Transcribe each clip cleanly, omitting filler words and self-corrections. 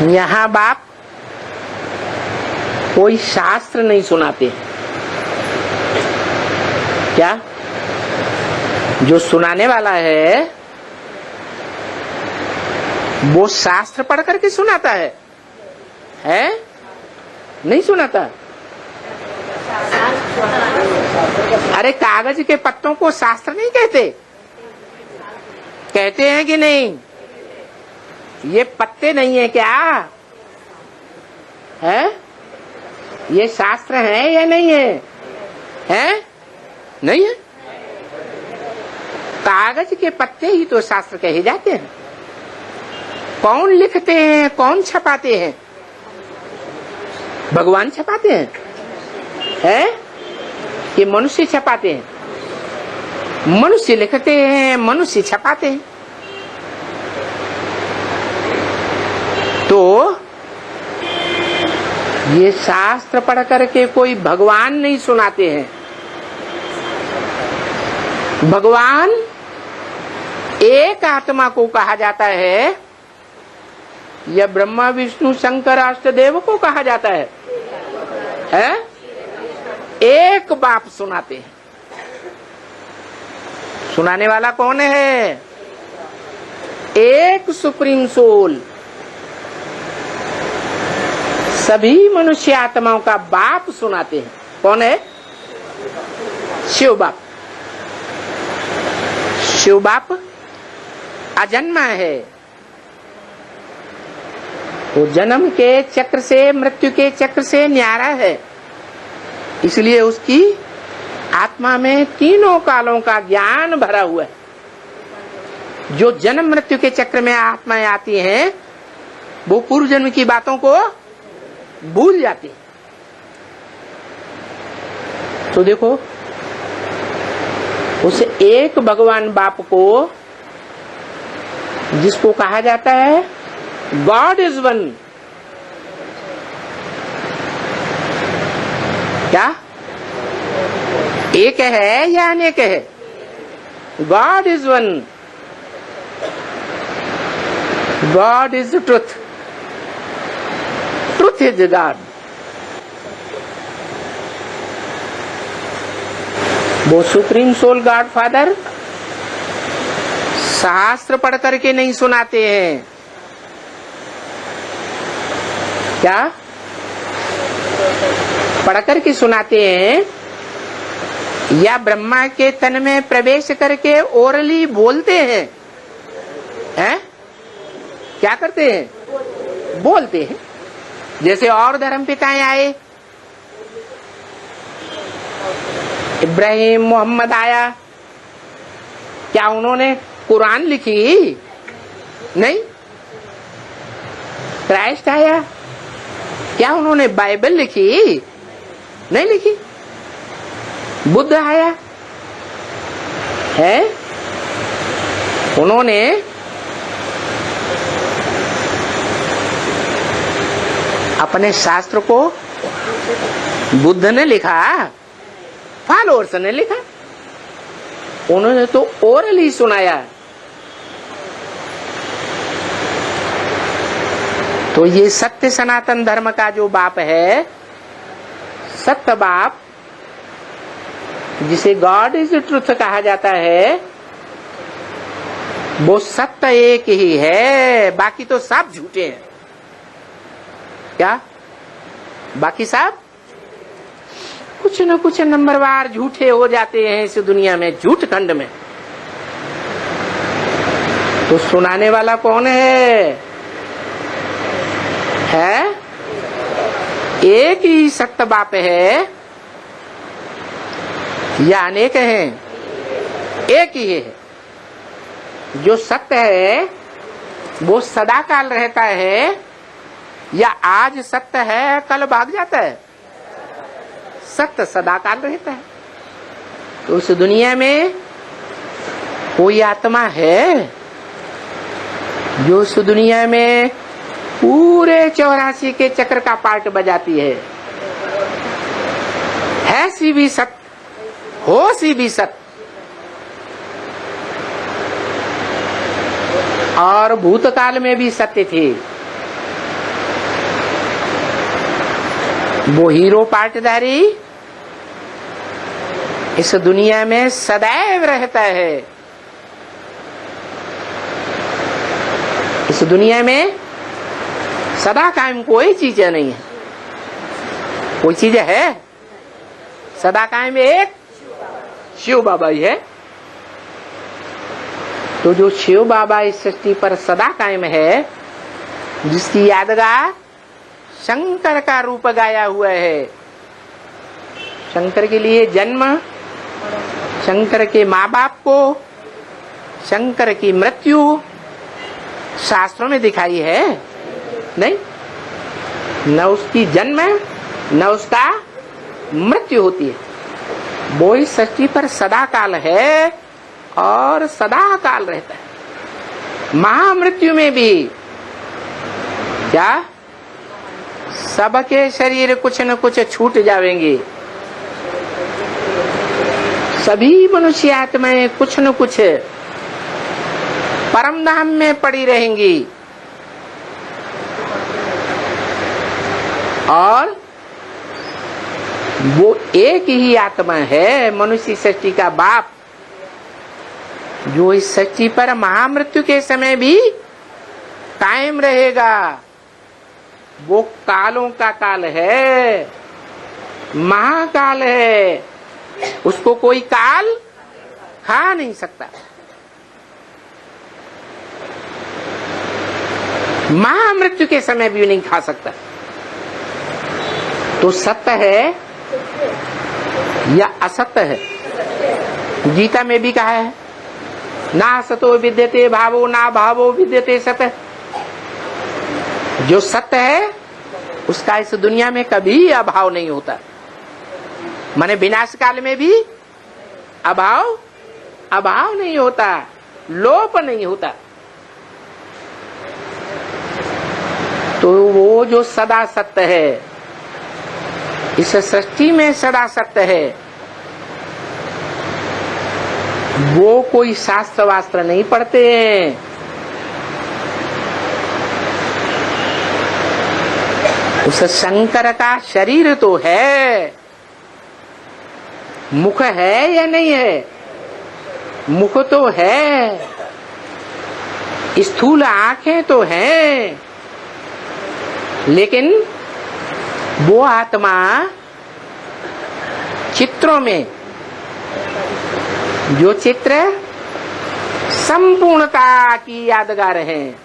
यहाँ बाप कोई शास्त्र नहीं सुनाते। क्या? जो सुनाने वाला है वो शास्त्र पढ़ करके सुनाता है? नहीं सुनाता। अरे कागज के पत्तों को शास्त्र नहीं कहते? कहते हैं कि नहीं? ये पत्ते नहीं है क्या? है? ये शास्त्र है या नहीं है? नहीं है। कागज के पत्ते ही तो शास्त्र कहे जाते हैं। कौन लिखते हैं, कौन छपाते हैं? भगवान छपाते हैं? कि मनुष्य छपाते हैं? मनुष्य लिखते हैं, मनुष्य छपाते हैं। तो ये शास्त्र पढ़ करके कोई भगवान नहीं सुनाते हैं। भगवान एक आत्मा को कहा जाता है या ब्रह्मा विष्णु शंकर अष्टदेव को कहा जाता है? एक बाप सुनाते हैं। सुनाने वाला कौन है? एक सुप्रीम सोल। सभी मनुष्य आत्माओं का बाप सुनाते हैं। कौन है? शिव बाप। शिव बाप अजन्मा है। वो जन्म के चक्र से, मृत्यु के चक्र से न्यारा है। इसलिए उसकी आत्मा में तीनों कालों का ज्ञान भरा हुआ है। जो जन्म मृत्यु के चक्र में आत्माएं आती हैं वो पूर्व जन्म की बातों को भूल जाती है। तो देखो, उस एक भगवान बाप को जिसको कहा जाता है गॉड इज वन। क्या? एक है या अनेक है? God is one. God is truth. Truth is God. वो सुप्रीम सोल गॉड फादर शास्त्र पढ़ करके नहीं सुनाते हैं। क्या? पढ़ करके सुनाते हैं या ब्रह्मा के तन में प्रवेश करके ओरली बोलते हैं? क्या करते हैं? बोलते हैं। जैसे और धर्म पिताएं आए, इब्राहिम मोहम्मद आया, क्या उन्होंने कुरान लिखी? नहीं। क्राइस्ट आया, क्या उन्होंने बाइबल लिखी? नहीं लिखी। बुद्ध आया है, उन्होंने अपने शास्त्र को बुद्ध ने लिखा, फॉलोअर्स ने लिखा, उन्होंने तो ओरली सुनाया। तो ये सत्य सनातन धर्म का जो बाप है, सत्य बाप, जिसे गॉड इज ट्रुथ कहा जाता है, वो सत्य एक ही है। बाकी तो सब झूठे हैं। क्या? बाकी सब कुछ न कुछ नंबरवार झूठे हो जाते हैं इस दुनिया में, झूठ खंड में। तो सुनाने वाला कौन है? एक ही सत्य बाप है या अनेक हैं? एक ही है। जो सत्य है वो सदा काल रहता है या आज सत्य है कल भाग जाता है? सत्य सदा काल रहता है। तो उस दुनिया में कोई आत्मा है जो उस दुनिया में पूरे 84 के चक्र का पार्ट बजाती है सी भी सत्य, हो सी भी सत्य, और भूतकाल में भी सत्य थे। वो हीरो पाटधारी इस दुनिया में सदैव रहता है। इस दुनिया में सदा कायम कोई चीज नहीं है। कोई चीज है सदा कायम एक शिव बाबा ही है। तो जो शिव बाबा इस सृष्टि पर सदा कायम है, जिसकी यादगार शंकर का रूप गाया हुआ है। शंकर के लिए जन्म, शंकर के माँ बाप को, शंकर की मृत्यु शास्त्रों में दिखाई है नहीं। न उसकी जन्म न उसका मृत्यु होती है। वो इस सृष्टि पर सदा काल है और सदा काल रहता है। महामृत्यु में भी क्या सबके शरीर कुछ न कुछ छूट जाएंगे। सभी मनुष्य आत्माएं कुछ न कुछ परम धाम में पड़ी रहेंगी और वो एक ही आत्मा है, मनुष्य सृष्टि का बाप, जो इस सृष्टि पर महामृत्यु के समय भी कायम रहेगा। वो कालों का काल है, महाकाल है, उसको कोई काल खा नहीं सकता। महामृत्यु के समय भी नहीं खा सकता। तो सत्य है या असत्य है? गीता में भी कहा है, ना सतो विद्यते भावो ना भावो विद्यते सत्य। जो सत्य है उसका इस दुनिया में कभी अभाव नहीं होता। माने विनाश काल में भी अभाव नहीं होता, लोप नहीं होता। तो वो जो सदा सत्य है, इस सृष्टि में सदा सत्य है, वो कोई शास्त्र वास्त्र नहीं पढ़ते हैं। उस शंकर का शरीर तो है, मुख है या नहीं है? मुख तो है, स्थूल आंखें तो हैं, लेकिन वो आत्मा चित्रों में, जो चित्र संपूर्णता की यादगार है,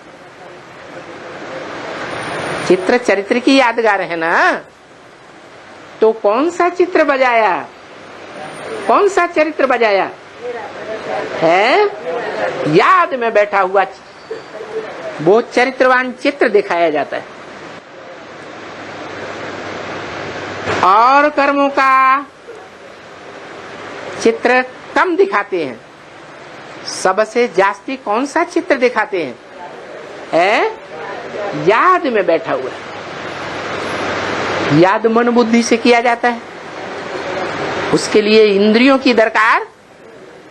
चित्र चरित्र की यादगार है ना। तो कौन सा चित्र बजाया, कौन सा चरित्र बजाया है? याद में बैठा हुआ वो चरित्रवान चित्र दिखाया जाता है। और कर्मों का चित्र कम दिखाते हैं। सबसे जास्ती कौन सा चित्र दिखाते हैं? याद में बैठा हुआ है। याद मन बुद्धि से किया जाता है, उसके लिए इंद्रियों की दरकार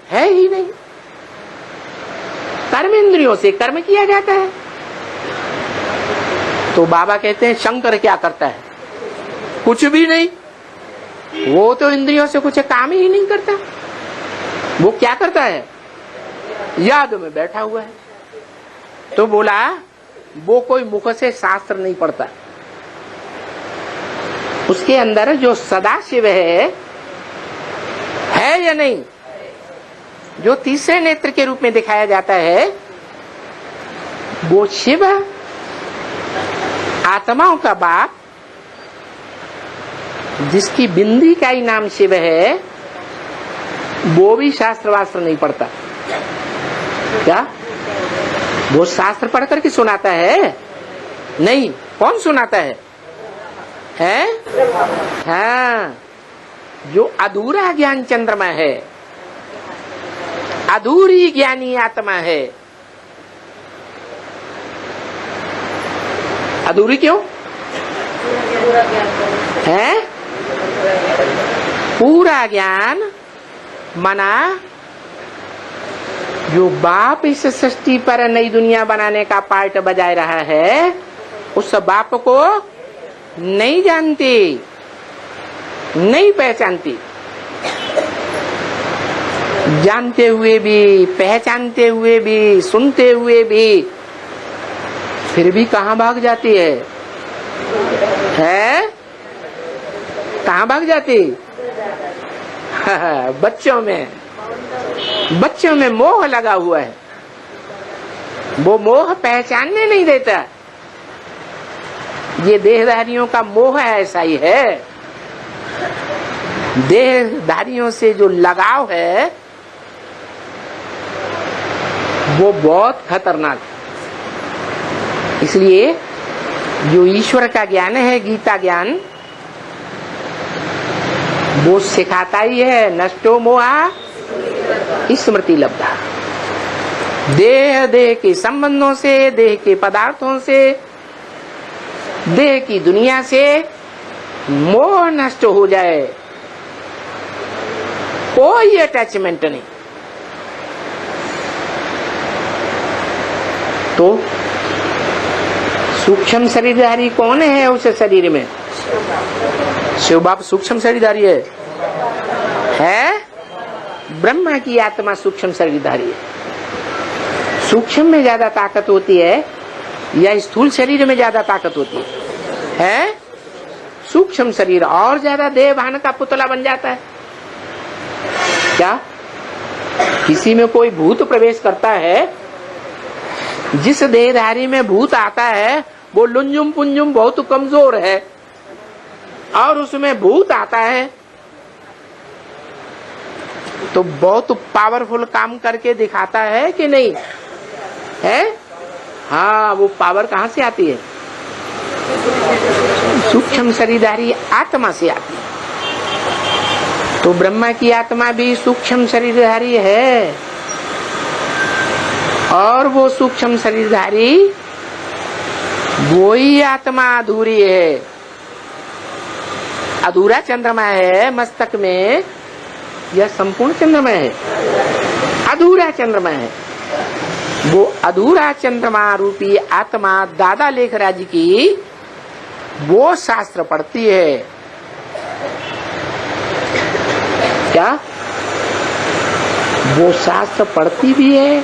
है ही नहीं। कर्म इंद्रियों से कर्म किया जाता है। तो बाबा कहते हैं शंकर क्या करता है? कुछ भी नहीं। वो तो इंद्रियों से कुछ काम ही नहीं करता। वो क्या करता है? याद में बैठा हुआ है। तो बोला वो कोई मुख से शास्त्र नहीं पढ़ता। उसके अंदर जो सदाशिव है या नहीं? जो तीसरे नेत्र के रूप में दिखाया जाता है, वो शिव आत्माओं का बाप, जिसकी बिंदी का ही नाम शिव है, वो भी शास्त्र वास्त्र नहीं पढ़ता। क्या वो शास्त्र पढ़ करके सुनाता है? नहीं। कौन सुनाता है? हाँ, जो अधूरा ज्ञान चंद्रमा है, अधूरी ज्ञानी आत्मा है। अधूरी क्यों है? पूरा ज्ञान मना जो बाप इस सृष्टि पर नई दुनिया बनाने का पार्ट बजा रहा है, उस बाप को नहीं जानती। नहीं पहचानती। जानते हुए भी, पहचानते हुए भी, सुनते हुए भी, फिर भी कहाँ भाग जाती है? कहाँ भाग जाती? बच्चों में मोह लगा हुआ है। वो मोह पहचानने नहीं देता। ये देहधारियों का मोह ऐसा ही है। देहधारियों से जो लगाव है वो बहुत खतरनाक है। इसलिए जो ईश्वर का ज्ञान है, गीता ज्ञान, वो सिखाता ही है नष्टो मोहा स्मृति लब्धा। देह के संबंधों से, देह के पदार्थों से, देह की दुनिया से मोह नष्ट हो जाए, कोई अटैचमेंट नहीं, तो सूक्ष्म शरीरधारी कौन है उस शरीर में? शिव बाप सूक्ष्म शरीरधारी है। ब्रह्मा की आत्मा सूक्ष्म शरीरधारी है। सूक्ष्म में ज्यादा ताकत होती है या स्थूल शरीर में ज्यादा ताकत होती है? सूक्ष्म शरीर और ज्यादा देह भान का पुतला बन जाता है। क्या किसी में कोई भूत प्रवेश करता है? जिस देहधारी में भूत आता है वो लुंजुम पुंजुम बहुत कमजोर है, और उसमें भूत आता है तो बहुत पावरफुल काम करके दिखाता है कि नहीं है? हाँ, वो पावर कहाँ से आती है? सूक्ष्म शरीरधारी आत्मा से आती है। तो ब्रह्मा की आत्मा भी सूक्ष्म शरीरधारी है, और वो सूक्ष्म शरीरधारी वही आत्मा अधूरी है। अधूरा चंद्रमा है मस्तक में या संपूर्ण चंद्रमा है? अधूरा चंद्रमा है। वो अधूरा चंद्रमा रूपी आत्मा दादा लेखराज की वो शास्त्र पढ़ती है। क्या वो शास्त्र पढ़ती भी है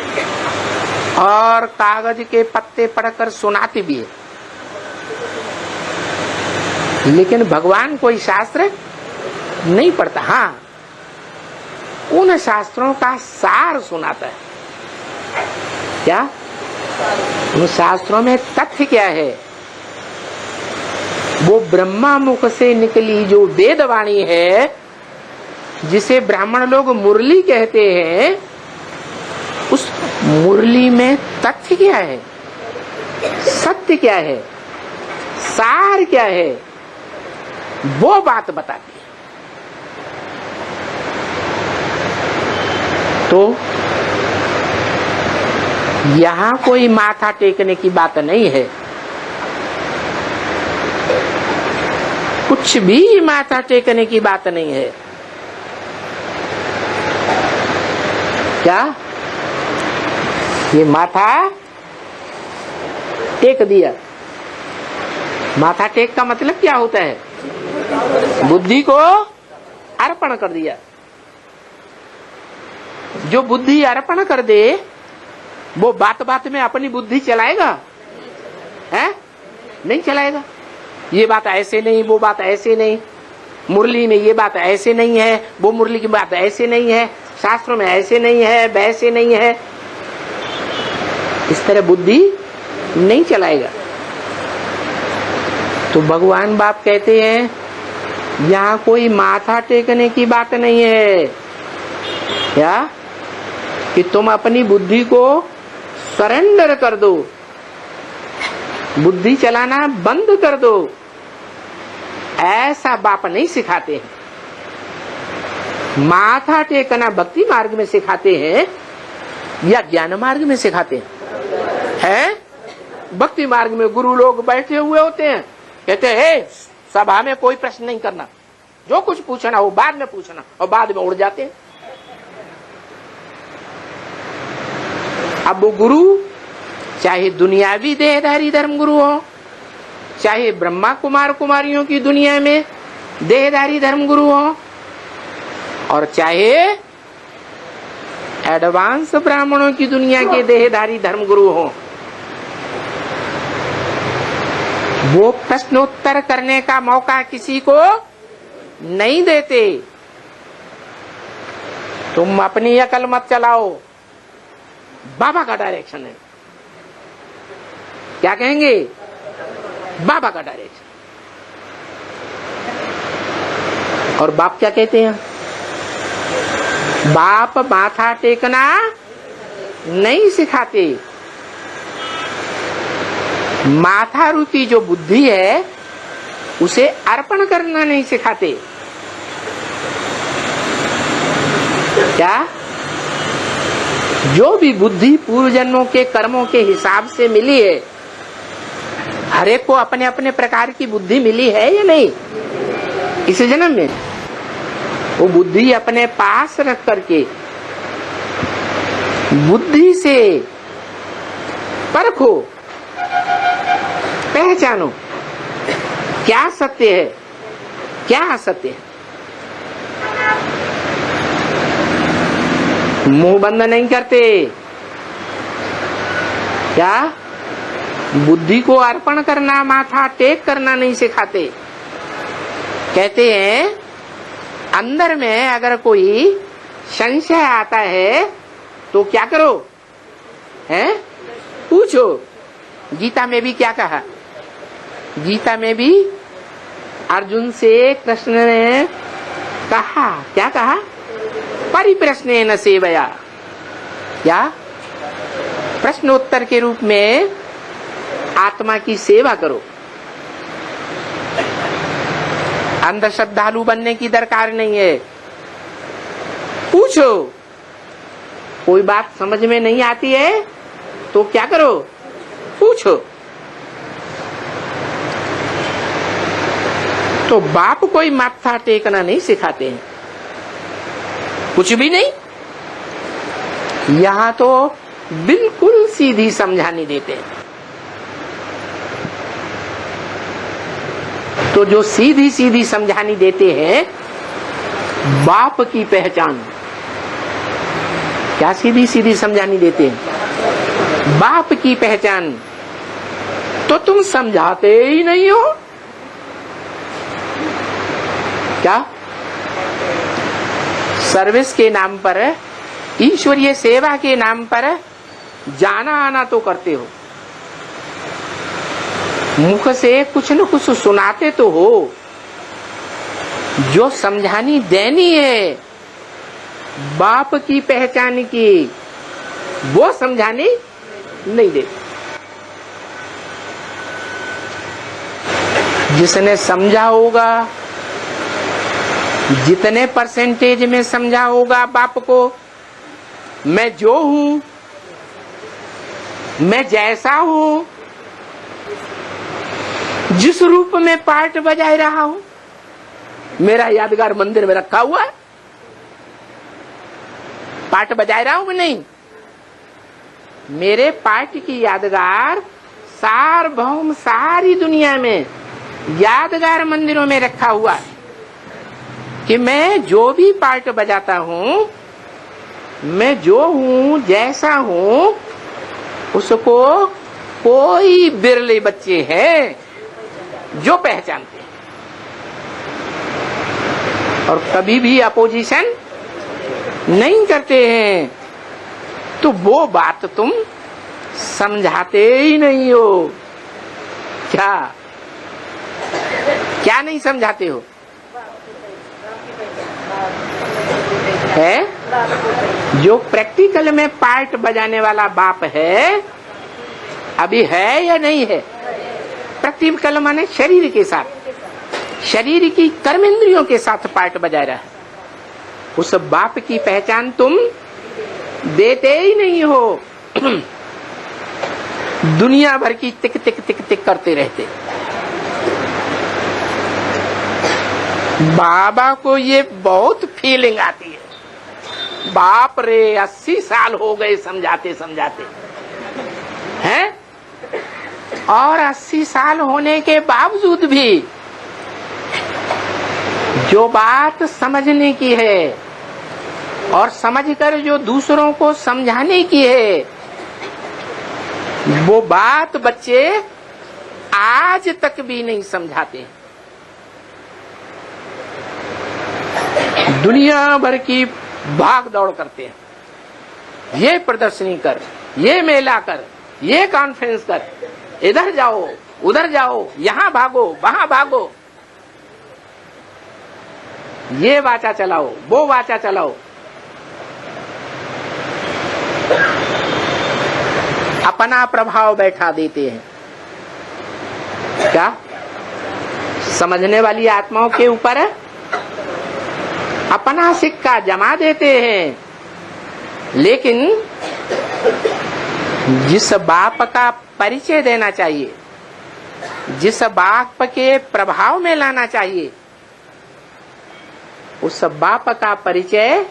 और कागज के पत्ते पढ़कर सुनाती भी है। लेकिन भगवान कोई शास्त्र नहीं पढ़ता। हाँ, उन शास्त्रों का सार सुनाता है। क्या उन शास्त्रों में तथ्य क्या है? वो ब्रह्मा मुख से निकली जो वेदवाणी है, जिसे ब्राह्मण लोग मुरली कहते हैं, उस मुरली में तथ्य क्या है, सत्य क्या है, सार क्या है, वो बात बताती है। तो यहां कोई माथा टेकने की बात नहीं है। कुछ भी माथा टेकने की बात नहीं है। क्या ये माथा टेक दिया? माथा टेक का मतलब क्या होता है? बुद्धि को अर्पण कर दिया। जो बुद्धि अर्पण कर दे वो बात बात में अपनी बुद्धि चलाएगा? है? नहीं चलाएगा। ये बात ऐसे नहीं, वो बात ऐसे नहीं, मुरली में ये बात ऐसे नहीं है, वो मुरली की बात ऐसे नहीं है, शास्त्रों में ऐसे नहीं है, वैसे नहीं है, इस तरह बुद्धि नहीं चलाएगा। तो भगवान बाप कहते हैं यहाँ कोई माथा टेकने की बात नहीं है। क्या कि तुम अपनी बुद्धि को सरेंडर कर दो, बुद्धि चलाना बंद कर दो, ऐसा बाप नहीं सिखाते हैं। माथा टेकना भक्ति मार्ग में सिखाते हैं या ज्ञान मार्ग में सिखाते हैं? भक्ति मार्ग में गुरु लोग बैठे हुए होते हैं, कहते हैं सभा में कोई प्रश्न नहीं करना, जो कुछ पूछना हो बाद में पूछना, और बाद में उड़ जाते हैं। अब वो गुरु चाहे दुनियावी देहधारी धर्म गुरु हो, चाहे ब्रह्मा कुमार कुमारियों की दुनिया में देहधारी धर्मगुरु हो और चाहे एडवांस ब्राह्मणों की दुनिया के देहधारी धर्मगुरु हो, वो प्रश्नोत्तर करने का मौका किसी को नहीं देते। तुम अपनी अकल मत चलाओ, बाबा का डायरेक्शन है। क्या कहेंगे? बाबा का डायरेक्शन। और बाप क्या कहते हैं? बाप माथा टेकना नहीं सिखाते, माथा रूपी जो बुद्धि है उसे अर्पण करना नहीं सिखाते। क्या? जो भी बुद्धि पूर्व जन्मों के कर्मों के हिसाब से मिली है, हर एक को अपने अपने प्रकार की बुद्धि मिली है या नहीं? इस जन्म में वो बुद्धि अपने पास रख करके बुद्धि से परखो, पहचानो क्या सत्य है, क्या असत्य है। मुंह बंद नहीं करते। क्या? बुद्धि को अर्पण करना, माथा टेक करना नहीं सिखाते। कहते हैं अंदर में अगर कोई संशय आता है तो क्या करो? हैं? पूछो। गीता में भी क्या कहा? गीता में भी अर्जुन से कृष्ण ने कहा, क्या कहा? परिप्रश्नेन सेवया। क्या? प्रश्नोत्तर के रूप में आत्मा की सेवा करो। अंधश्रद्धालु बनने की दरकार नहीं है। पूछो। कोई बात समझ में नहीं आती है तो क्या करो? पूछो। तो बाप कोई माथा टेकना नहीं सिखाते हैं, कुछ भी नहीं। यहां तो बिल्कुल सीधी समझानी देते हैं। तो जो सीधी सीधी समझानी देते हैं, बाप की पहचान। क्या सीधी सीधी समझानी देते हैं? बाप की पहचान। तो तुम समझाते ही नहीं हो। क्या? सर्विस के नाम पर, ईश्वरीय सेवा के नाम पर जाना आना तो करते हो, मुख से कुछ न कुछ सुनाते तो हो, जो समझानी देनी है बाप की पहचान की, वो समझानी नहीं देते। जिसने समझा होगा, जितने परसेंटेज में समझा होगा बाप को, मैं जो हूं, मैं जैसा हूं, जिस रूप में पार्ट बजाए रहा हूं, मेरा यादगार मंदिर में रखा हुआ है। पार्ट बजाए रहा हूं मैं? नहीं। मेरे पार्ट की यादगार सार्वभौम सारी दुनिया में यादगार मंदिरों में रखा हुआ है कि मैं जो भी पार्ट बजाता हूं, मैं जो हूं, जैसा हूं, उसको कोई बिरले बच्चे हैं जो पहचानते हैं और कभी भी अपोजिशन नहीं करते हैं। तो वो बात तुम समझाते ही नहीं हो। क्या? क्या नहीं समझाते हो? है जो प्रैक्टिकल में पार्ट बजाने वाला बाप है, अभी है या नहीं है? प्रैक्टिकल माने शरीर के साथ, शरीर की कर्मेंद्रियों के साथ पार्ट बजा रहा है। उस बाप की पहचान तुम देते ही नहीं हो। दुनिया भर की टिक टिक टिक टिक करते रहते। बाबा को ये बहुत फीलिंग आती है, बाप रे 80 साल हो गए समझाते समझाते हैं, और 80 साल होने के बावजूद भी जो बात समझने की है और समझकर जो दूसरों को समझाने की है, वो बात बच्चे आज तक भी नहीं समझाते। दुनिया भर की भाग दौड़ करते हैं, ये प्रदर्शनी कर, ये मेला कर, ये कॉन्फ्रेंस कर, इधर जाओ उधर जाओ, यहाँ भागो वहां भागो, ये वाचा चलाओ वो वाचा चलाओ। अपना प्रभाव बैठा देते हैं। क्या समझने वाली आत्माओं के ऊपर अपना सिक्का जमा देते हैं, लेकिन जिस बाप का परिचय देना चाहिए, जिस बाप के प्रभाव में लाना चाहिए, उस बाप का परिचय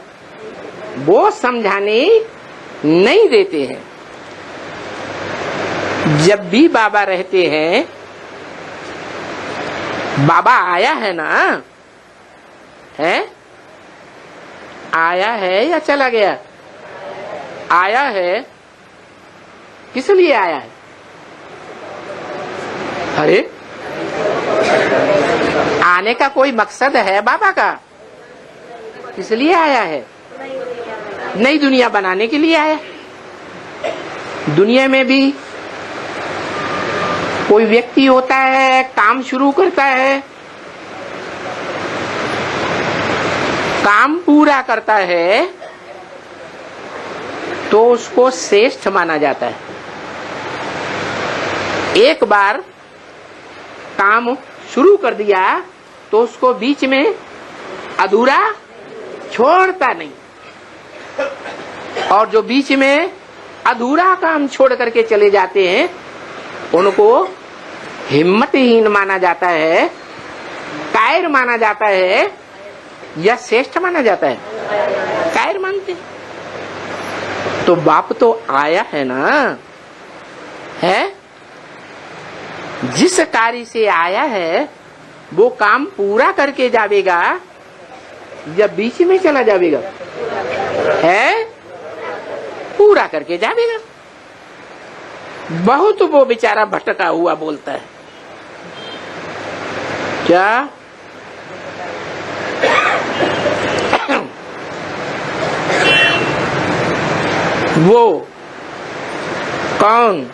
वो समझाने नहीं देते हैं। जब भी बाबा रहते हैं, बाबा आया है ना, है आया है या चला गया? आया है। किस लिए आया है? अरे आने का कोई मकसद है बाबा का? किस लिए आया है? नई दुनिया बनाने के लिए आया। दुनिया में भी कोई व्यक्ति होता है, काम शुरू करता है, काम पूरा करता है तो उसको श्रेष्ठ माना जाता है। एक बार काम शुरू कर दिया तो उसको बीच में अधूरा छोड़ता नहीं, और जो बीच में अधूरा काम छोड़ करके चले जाते हैं उनको हिम्मतहीन माना जाता है, कायर माना जाता है या श्रेष्ठ माना जाता है? कायर मानते। तो बाप तो आया है ना, है जिस कार्य से आया है वो काम पूरा करके जावेगा या बीच में चला जावेगा? है पूरा करके जावेगा। बहुत वो बेचारा भटका हुआ बोलता है। क्या वो कौन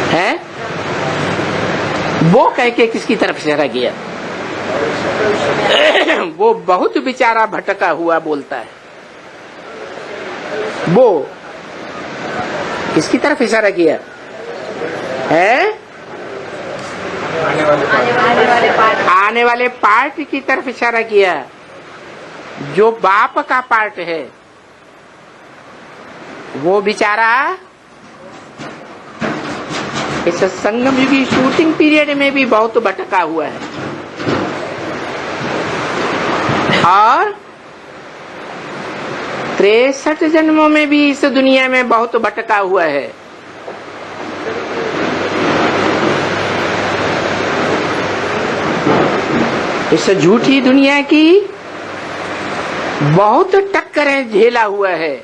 है? वो कह के किसकी तरफ इशारा किया? वो बहुत बेचारा भटका हुआ बोलता है। वो किसकी तरफ इशारा किया है? आने वाले पार्ट की तरफ इशारा किया, जो बाप का पार्ट है। वो बेचारा इस संगम युगी शूटिंग पीरियड में भी बहुत भटका हुआ है, और 63 जन्मों में भी इस दुनिया में बहुत भटका हुआ है। इस झूठी दुनिया की बहुत टक्करें झेला हुआ है।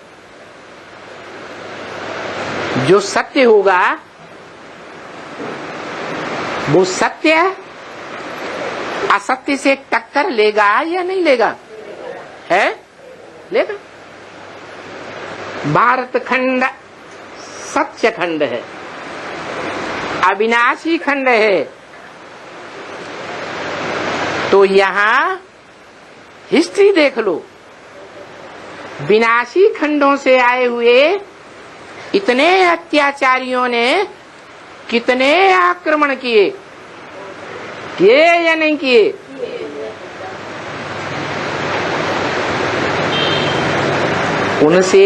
जो सत्य होगा वो सत्य असत्य से टक्कर लेगा या नहीं लेगा? है लेगा। भारत खंड सत्य खंड है, अविनाशी खंड है। तो यहाँ हिस्ट्री देख लो, विनाशी खंडों से आए हुए इतने अत्याचारियों ने कितने आक्रमण किए, किए या नहीं किए? उनसे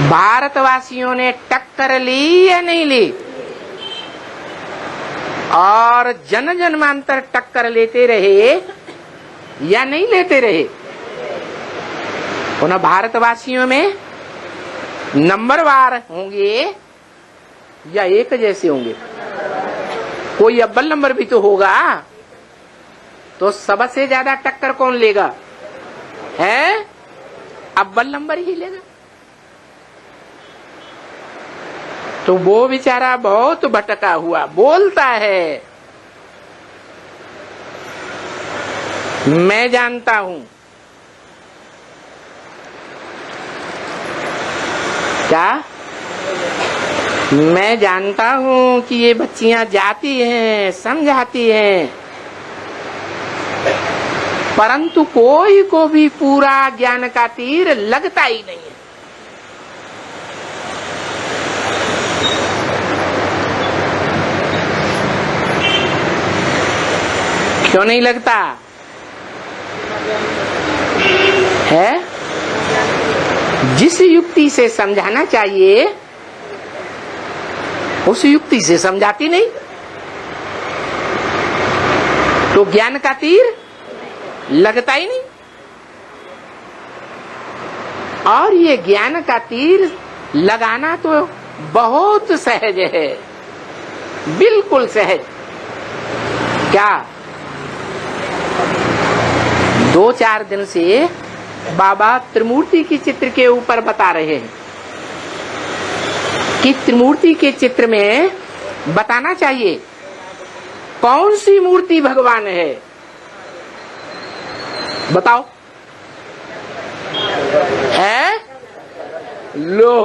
भारतवासियों ने टक्कर ली या नहीं ली? और जन जन्मांतर टक्कर लेते रहे या नहीं लेते रहे? उन भारतवासियों में नंबरवार होंगे या एक जैसे होंगे? कोई अव्वल नंबर भी तो होगा। तो सबसे ज्यादा टक्कर कौन लेगा? है अव्वल नंबर ही लेगा। तो वो बेचारा बहुत भटका हुआ बोलता है, मैं जानता हूं। क्या? मैं जानता हूं कि ये बच्चियां जाती हैं, समझाती हैं, परंतु कोई को भी पूरा ज्ञान का तीर लगता ही नहीं है। क्यों नहीं लगता है? जिस युक्ति से समझाना चाहिए उस युक्ति से समझाती नहीं, तो ज्ञान का तीर लगता ही नहीं। और ये ज्ञान का तीर लगाना तो बहुत सहज है, बिल्कुल सहज। क्या 2-4 दिन से बाबा त्रिमूर्ति की चित्र के ऊपर बता रहे हैं कि त्रिमूर्ति के चित्र में बताना चाहिए कौन सी मूर्ति भगवान है। बताओ। है? लो,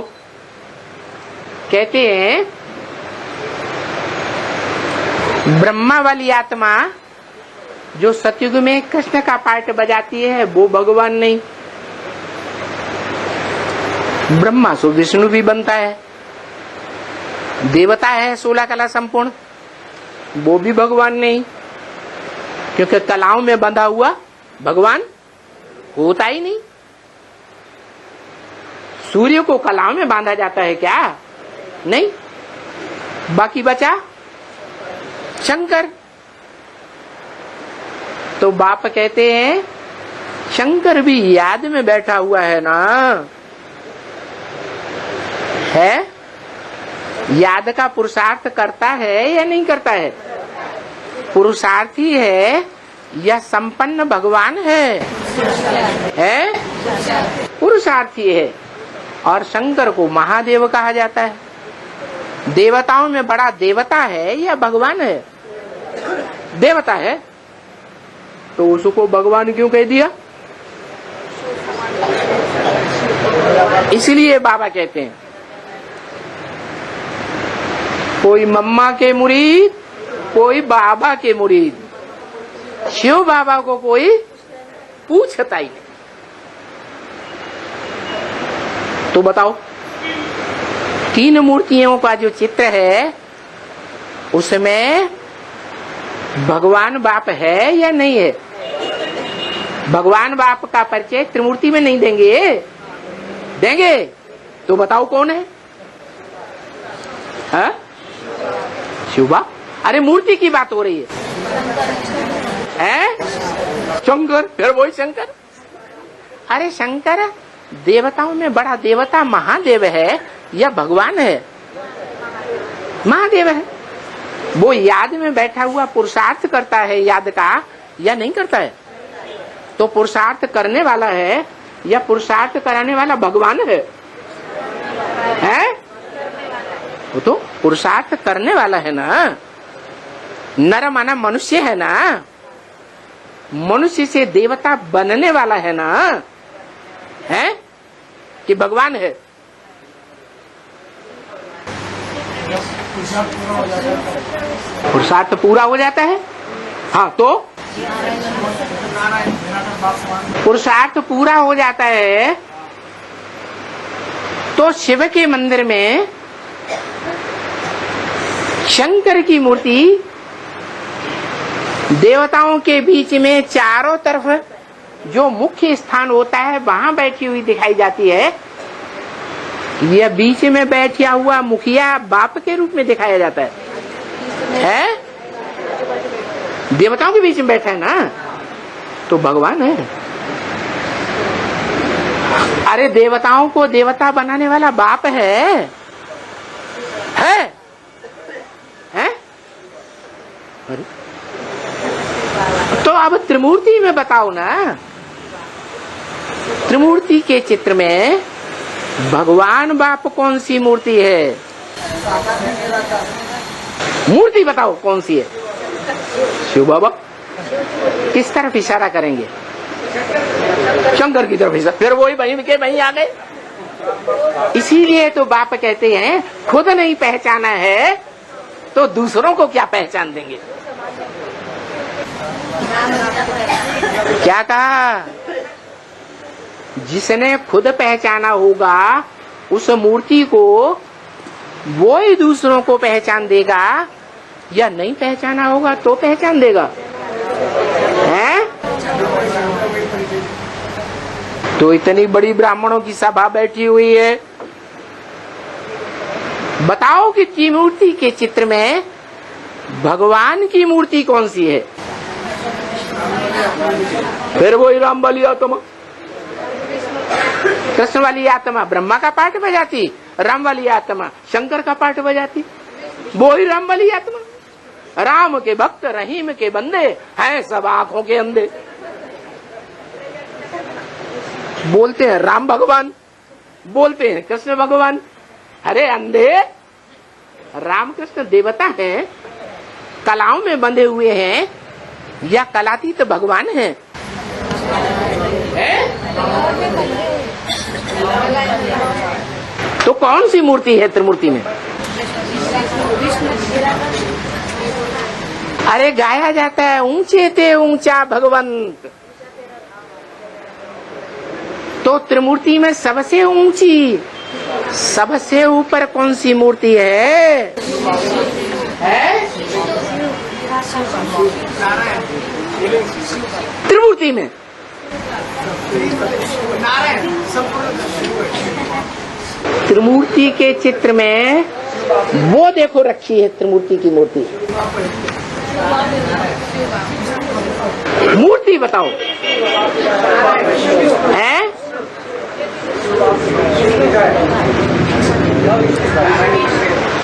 कहते हैं ब्रह्मा वाली आत्मा जो सतयुग में कृष्ण का पार्ट बजाती है वो भगवान नहीं। ब्रह्मा सो विष्णु भी बनता है, देवता है 16 कला संपूर्ण, वो भी भगवान नहीं, क्योंकि कलाओं में बंधा हुआ भगवान होता ही नहीं। सूर्य को कलाओं में बांधा जाता है क्या? नहीं। बाकी बचा शंकर। तो बाप कहते हैं शंकर भी याद में बैठा हुआ है ना। है? याद का पुरुषार्थ करता है या नहीं करता है? पुरुषार्थी है या संपन्न भगवान है? है? पुरुषार्थी है। और शंकर को महादेव कहा जाता है। देवताओं में बड़ा देवता है या भगवान है? देवता है, तो उसको भगवान क्यों कह दिया? इसलिए बाबा कहते हैं कोई मम्मा के मुरीद, कोई बाबा के मुरीद, शिव बाबा को कोई पूछता ही नहीं। तो बताओ, 3 मूर्तियों का जो चित्र है उसमें भगवान बाप है या नहीं है? भगवान बाप का परिचय त्रिमूर्ति में नहीं देंगे? देंगे। तो बताओ कौन है? हा? शिव बाप। अरे मूर्ति की बात हो रही है? शंकर, फिर वही शंकर। अरे शंकर देवताओं में बड़ा देवता महादेव है या भगवान है? महादेव है। वो याद में बैठा हुआ पुरुषार्थ करता है याद का या नहीं करता है? तो पुरुषार्थ करने वाला है या पुरुषार्थ कराने वाला भगवान है? है? वो तो पुरुषार्थ करने वाला है ना। नर माना मनुष्य है ना, मनुष्य से देवता बनने वाला है ना। है कि भगवान है? पुरुषार्थ पूरा हो जाता है। हाँ, तो पुरुषार्थ पूरा हो जाता है तो शिव के मंदिर में शंकर की मूर्ति देवताओं के बीच में चारों तरफ जो मुख्य स्थान होता है वहां बैठी हुई दिखाई जाती है। यह बीच में बैठा हुआ मुखिया बाप के रूप में दिखाया जाता है? देवताओं के बीच में बैठा है ना, तो भगवान है। अरे देवताओं को देवता बनाने वाला बाप है? अरे तो अब त्रिमूर्ति में बताओ ना, त्रिमूर्ति के चित्र में भगवान बाप कौन सी मूर्ति है? मूर्ति बताओ कौन सी है? शिव बाबा। किस तरफ इशारा करेंगे? शंकर की तरफ इशारा। फिर वही वहीं के वहीं आ गए। इसीलिए तो बाप कहते हैं खुद नहीं पहचाना है तो दूसरों को क्या पहचान देंगे। क्या कहा? जिसने खुद पहचाना होगा उस मूर्ति को वो ही दूसरों को पहचान देगा, या नहीं पहचाना होगा तो पहचान देगा है? तो इतनी बड़ी ब्राह्मणों की सभा बैठी हुई है, बताओ कि त्रिमूर्ति के चित्र में भगवान की मूर्ति कौन सी है? फिर वही राम वाली आत्मा, कृष्ण वाली आत्मा ब्रह्मा का पाठ बजाती, राम वाली आत्मा शंकर का पाठ बजाती। वही राम वाली आत्मा। राम के भक्त रहीम के बंदे हैं सब आंखों के अंधे। बोलते हैं राम भगवान, बोलते हैं कृष्ण भगवान। अरे अंधे, राम कृष्ण देवता हैं, कलाओं में बंधे हुए हैं, या कलातीत भगवान हैं? तो कौन सी मूर्ति है त्रिमूर्ति में? अरे गाया जाता है ऊंचे ते ऊंचा भगवंत। तो त्रिमूर्ति में सबसे ऊंची, सबसे ऊपर कौन सी मूर्ति है? त्रिमूर्ति में त्रिमूर्ति के चित्र में वो देखो रखी है त्रिमूर्ति की मूर्ति। मूर्ति बताओ है?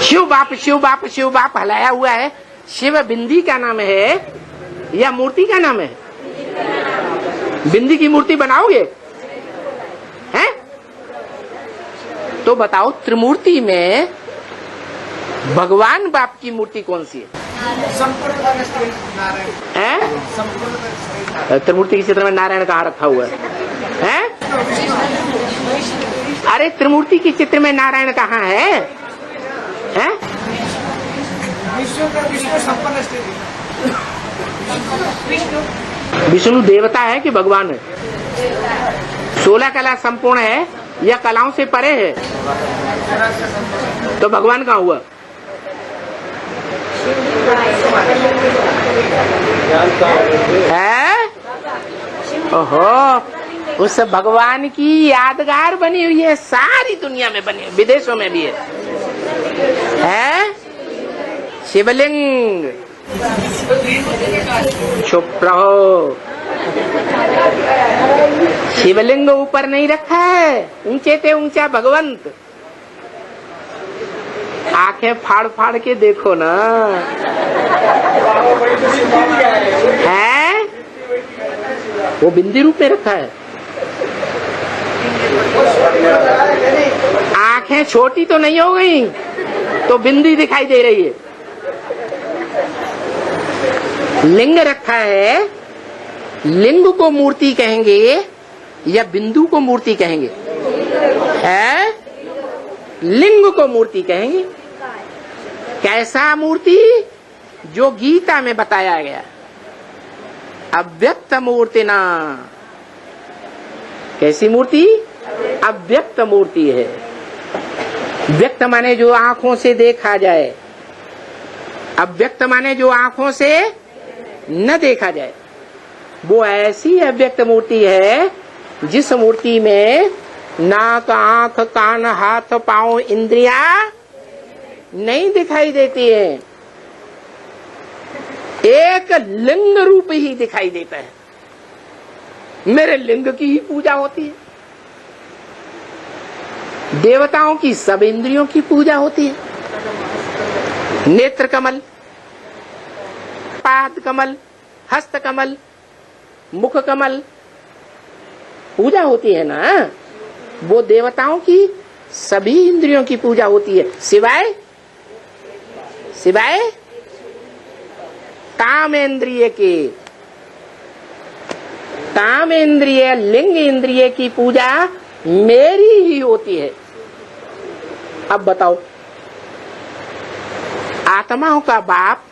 शिव बाप शिव बाप शिव बाप हलाया हुआ है। शिव बिंदी का नाम है या मूर्ति का नाम है? बिंदी की मूर्ति बनाओगे हैं? तो बताओ त्रिमूर्ति में भगवान बाप की मूर्ति कौन सी है? त्रिमूर्ति के चित्र में नारायण कहाँ रखा हुआ है? अरे त्रिमूर्ति के चित्र में नारायण कहाँ है? विष्णु देवता है कि भगवान है? 16 कला संपूर्ण है या कलाओं से परे है? तो भगवान कहाँ हुआ? है? ओहो, उस भगवान की यादगार बनी हुई है, सारी दुनिया में बनी है, विदेशों में भी है? शिवलिंग। चुप रहो, शिवलिंग ऊपर नहीं रखा है, ऊंचे ते ऊंचा भगवंत। आंखें फाड़ फाड़ के देखो ना, है? वो बिंदी रूप में रखा है। आंखें छोटी तो नहीं हो गई तो बिंदी दिखाई दे रही है। लिंग रखा है, लिंग को मूर्ति कहेंगे या बिंदु को मूर्ति कहेंगे? है? लिंग को मूर्ति कहेंगे। कैसा मूर्ति? जो गीता में बताया गया, अव्यक्त मूर्ति ना। कैसी मूर्ति? अव्यक्त मूर्ति है। व्यक्त माने जो आंखों से देखा जाए, अव्यक्त माने जो आंखों से न देखा जाए। वो ऐसी अव्यक्त मूर्ति है जिस मूर्ति में नाक, आंख, कान, हाथ, पांव, इंद्रियां नहीं दिखाई देती है, एक लिंग रूप ही दिखाई देता है। मेरे लिंग की ही पूजा होती है। देवताओं की सब इंद्रियों की पूजा होती है। नेत्र कमल, पाद कमल, हस्त कमल, मुख कमल पूजा होती है ना, वो देवताओं की सभी इंद्रियों की पूजा होती है, सिवाय कामेंद्रिय के। कामेंद्रिय लिंग इंद्रिय की पूजा मेरी ही होती है। अब बताओ, आत्माओं का बाप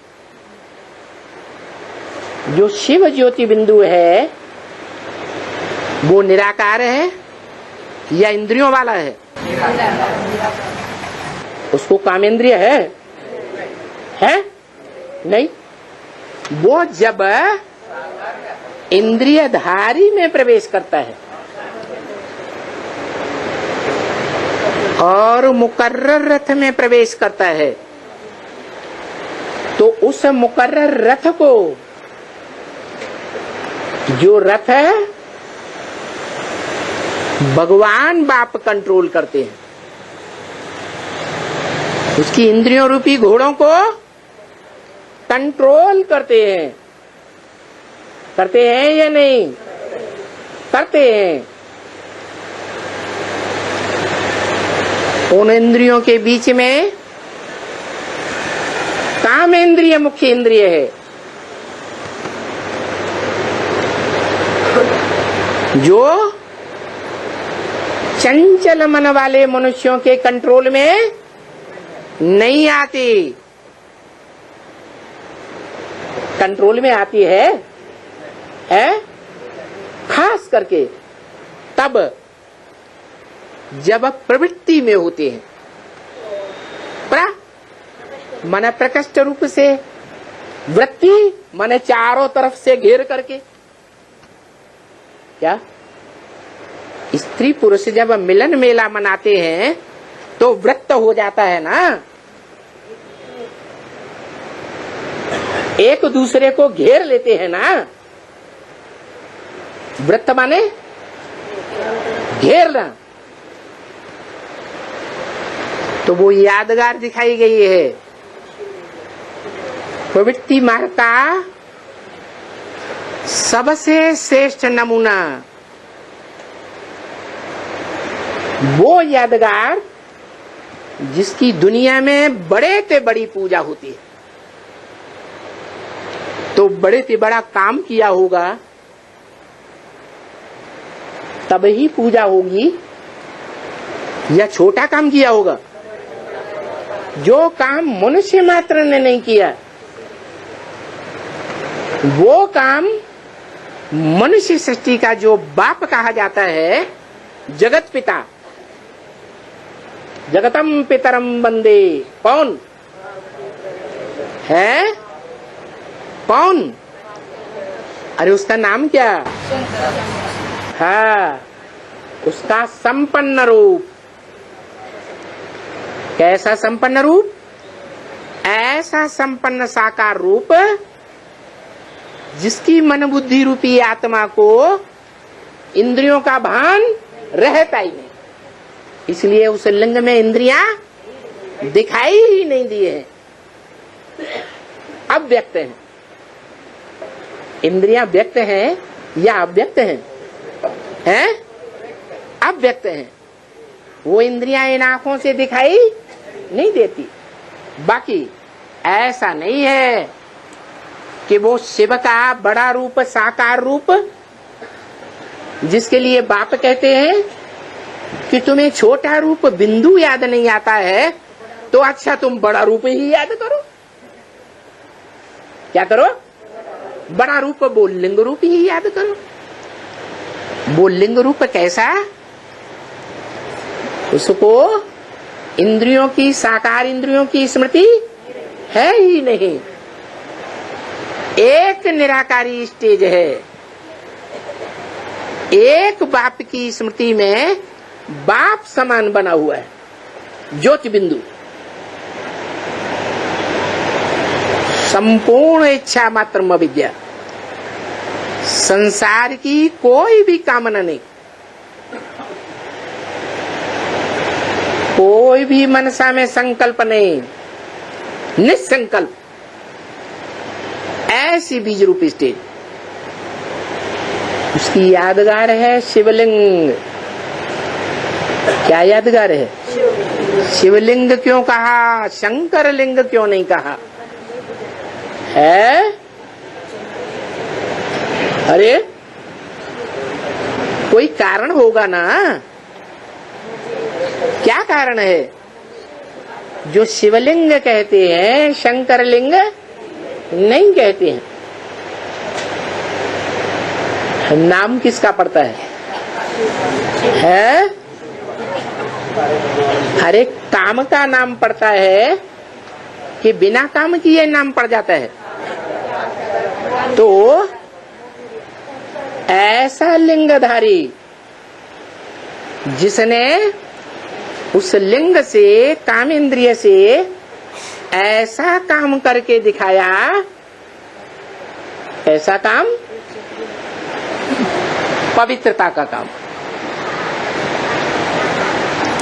जो शिव ज्योति बिंदु है वो निराकार है या इंद्रियों वाला है? उसको कामेंद्रिय है नहीं। वो जब इंद्रियधारी में प्रवेश करता है और मुकर्रर रथ में प्रवेश करता है तो उस मुकर्रर रथ को, जो रथ है, भगवान बाप कंट्रोल करते हैं। उसकी इंद्रियों रूपी घोड़ों को कंट्रोल करते हैं या नहीं? करते हैं। उन इंद्रियों के बीच में कामेंद्रिय मुख्य इंद्रिय है, जो चंचल मन वाले मनुष्यों के कंट्रोल में नहीं आती। कंट्रोल में आती है खास करके तब जब प्रवृत्ति में होते हैं। मन प्रकृष्ट रूप से, वृत्ति मन चारों तरफ से घेर करके। क्या स्त्री पुरुष जब मिलन मेला मनाते हैं तो व्रत हो जाता है ना, एक दूसरे को घेर लेते हैं ना। व्रत माने घेरना। तो वो यादगार दिखाई गई है। प्रवृत्ति मार्ग का सबसे श्रेष्ठ नमूना वो यादगार जिसकी दुनिया में बड़े से बड़ी पूजा होती है। तो बड़े से बड़ा काम किया होगा तब ही पूजा होगी, या छोटा काम किया होगा? जो काम मनुष्य मात्र ने नहीं किया वो काम मनुष्य सृष्टि का जो बाप कहा जाता है, जगत पिता, जगतम पितरम वंदे, कौन है? कौन? अरे उसका नाम क्या? हाँ, उसका संपन्न रूप। कैसा संपन्न रूप? ऐसा संपन्न साकार रूप जिसकी मन बुद्धि रूपी आत्मा को इंद्रियों का भान रहता ही नहीं। इसलिए उस लिंग में इंद्रियां दिखाई ही नहीं दिए हैं, अव्यक्त हैं। इंद्रियां व्यक्त हैं या अव्यक्त हैं? अव्यक्त हैं। वो इंद्रियां इन आंखों से दिखाई नहीं देती। बाकी ऐसा नहीं है कि वो शिव का बड़ा रूप, साकार रूप, जिसके लिए बाप कहते हैं कि तुम्हें छोटा रूप बिंदु याद नहीं आता है तो अच्छा तुम बड़ा रूप ही याद करो। क्या करो? बड़ा रूप, वो लिंग रूप ही याद करो। वो लिंग रूप कैसा? उसको इंद्रियों की, साकार इंद्रियों की स्मृति है ही नहीं। एक निराकारी स्टेज है। एक बाप की स्मृति में बाप समान बना हुआ है, ज्योति बिंदु। संपूर्ण इच्छा मात्र विद्या, संसार की कोई भी कामना नहीं, कोई भी मनसा में संकल्प नहीं, निसंकल्प। ऐसी बीज रूपी स्टेज, उसकी यादगार है शिवलिंग। क्या यादगार है? शिवलिंग क्यों कहा, शंकर लिंग क्यों नहीं कहा है? अरे कोई कारण होगा ना। क्या कारण है? जो शिवलिंग कहते हैं शंकर लिंग नहीं कहते हैं। नाम किसका पड़ता है? हर एक काम का नाम पड़ता है कि बिना काम किए नाम पड़ जाता है। तो ऐसा लिंगधारी जिसने उस लिंग से, काम इंद्रिय से ऐसा काम करके दिखाया, ऐसा काम पवित्रता का काम,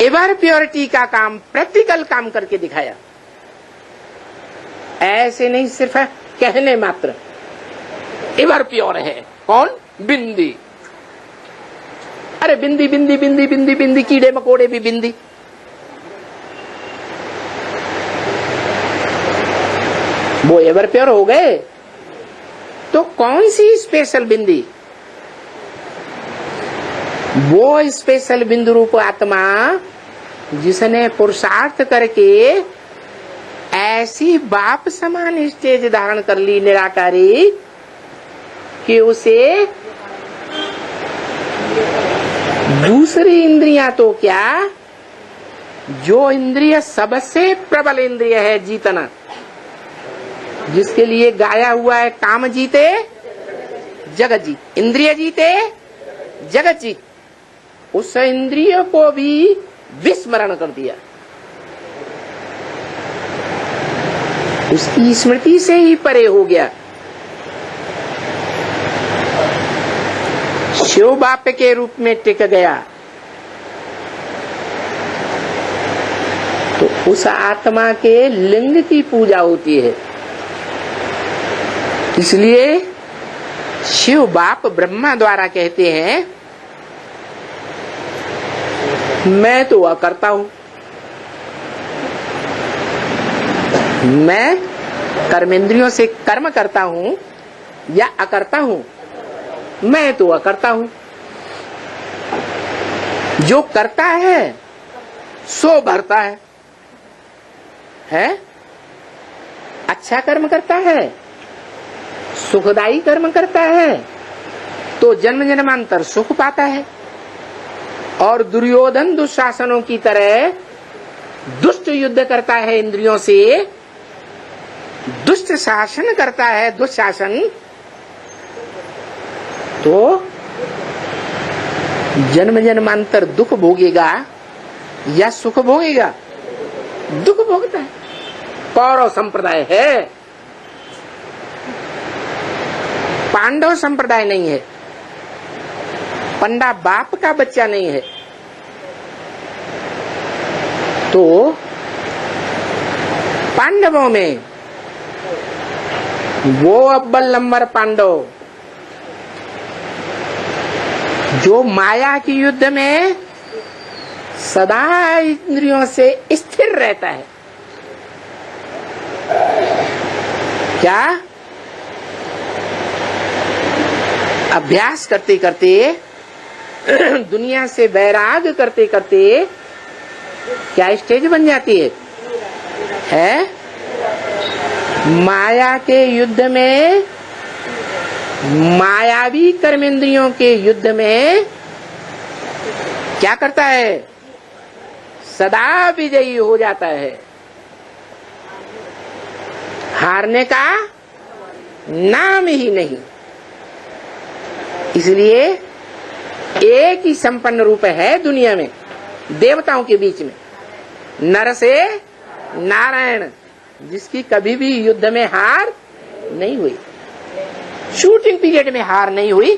एवर प्योरिटी का काम, प्रैक्टिकल काम करके दिखाया। ऐसे नहीं सिर्फ कहने मात्र एवर प्योर है। कौन? बिंदी। अरे बिंदी बिंदी बिंदी बिंदी बिंदी, कीड़े मकोड़े भी बिंदी। वो एवर प्योर हो गए। तो कौन सी स्पेशल बिंदी? वो स्पेशल बिंदु रूप आत्मा जिसने पुरुषार्थ करके ऐसी बाप समान स्टेज धारण कर ली निराकारी कि उसे दूसरी इंद्रियां तो क्या, जो इंद्रिय सबसे प्रबल इंद्रिय है जीतना, जिसके लिए गाया हुआ है काम जीते जगत जीत, इंद्रिय जीते जगत जीत, उस इंद्रिय को भी विस्मरण कर दिया। उसकी स्मृति से ही परे हो गया। शिव बाप के रूप में टिक गया। तो उस आत्मा के लिंग की पूजा होती है। इसलिए शिव बाप ब्रह्मा द्वारा कहते हैं, मैं तो अकर्ता हूं, मैं कर्मेंद्रियों से कर्म करता हूं या अकर्ता हूं? मैं तो अकर्ता हूं। जो करता है सो भरता है? अच्छा कर्म करता है, सुखदायी कर्म करता है तो जन्म जन्मांतर सुख पाता है। और दुर्योधन दुशासनों की तरह दुष्ट युद्ध करता है इंद्रियों से, दुष्ट शासन करता है, दुशासन, तो जन्म जन्मांतर दुख भोगेगा या सुख भोगेगा? दुख भोगता है। कौरव संप्रदाय है, पांडव संप्रदाय नहीं है, पंडा बाप का बच्चा नहीं है। तो पांडवों में वो अव्वल नंबर पांडव जो माया की युद्ध में सदा इंद्रियों से स्थिर रहता है। क्या? अभ्यास करते करते, दुनिया से वैराग करते करते क्या स्टेज बन जाती है? माया के युद्ध में, मायावी कर्मेंद्रियों के युद्ध में क्या करता है? सदा विजयी हो जाता है। हारने का नाम ही नहीं। इसलिए एक ही संपन्न रूप है दुनिया में, देवताओं के बीच में, नर से नारायण, जिसकी कभी भी युद्ध में हार नहीं हुई, शूटिंग पीरियड में हार नहीं हुई।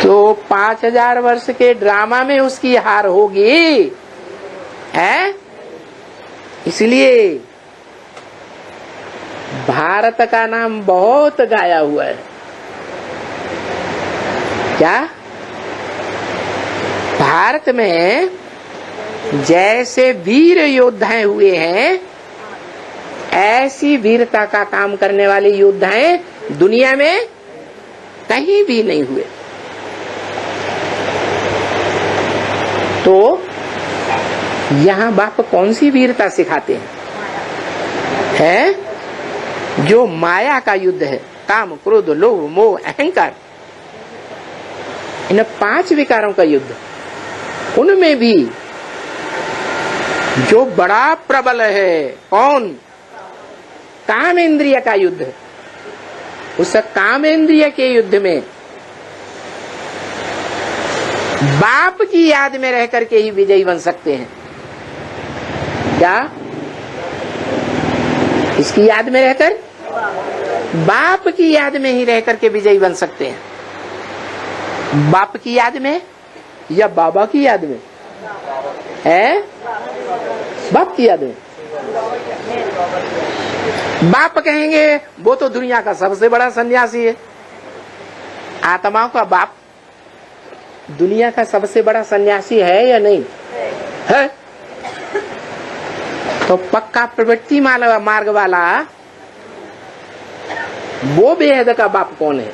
तो 5000 वर्ष के ड्रामा में उसकी हार होगी है। इसलिए भारत का नाम बहुत गाया हुआ है। क्या भारत में जैसे वीर योद्धाएं हुए हैं, ऐसी वीरता का काम करने वाले योद्धाएं दुनिया में कहीं भी नहीं हुए। तो यहां बाप कौन सी वीरता सिखाते हैं? है जो माया का युद्ध है, काम क्रोध लोभ मोह अहंकार, इन 5 विकारों का युद्ध, उनमें भी जो बड़ा प्रबल है कौन? काम इंद्रिय का युद्ध। उस काम इंद्रिय के युद्ध में बाप की याद में रह करके ही विजयी बन सकते हैं। क्या इसकी याद में रहकर? बाप की याद में ही रह करके विजयी बन सकते हैं। बाप की याद में या बाबा की याद में? है बाप की याद में। बाप कहेंगे वो तो दुनिया का सबसे बड़ा सन्यासी है। आत्माओं का बाप दुनिया का सबसे बड़ा सन्यासी है या नहीं है? तो पक्का प्रवृत्ति मार्ग वाला वो बेहद का बाप कौन है?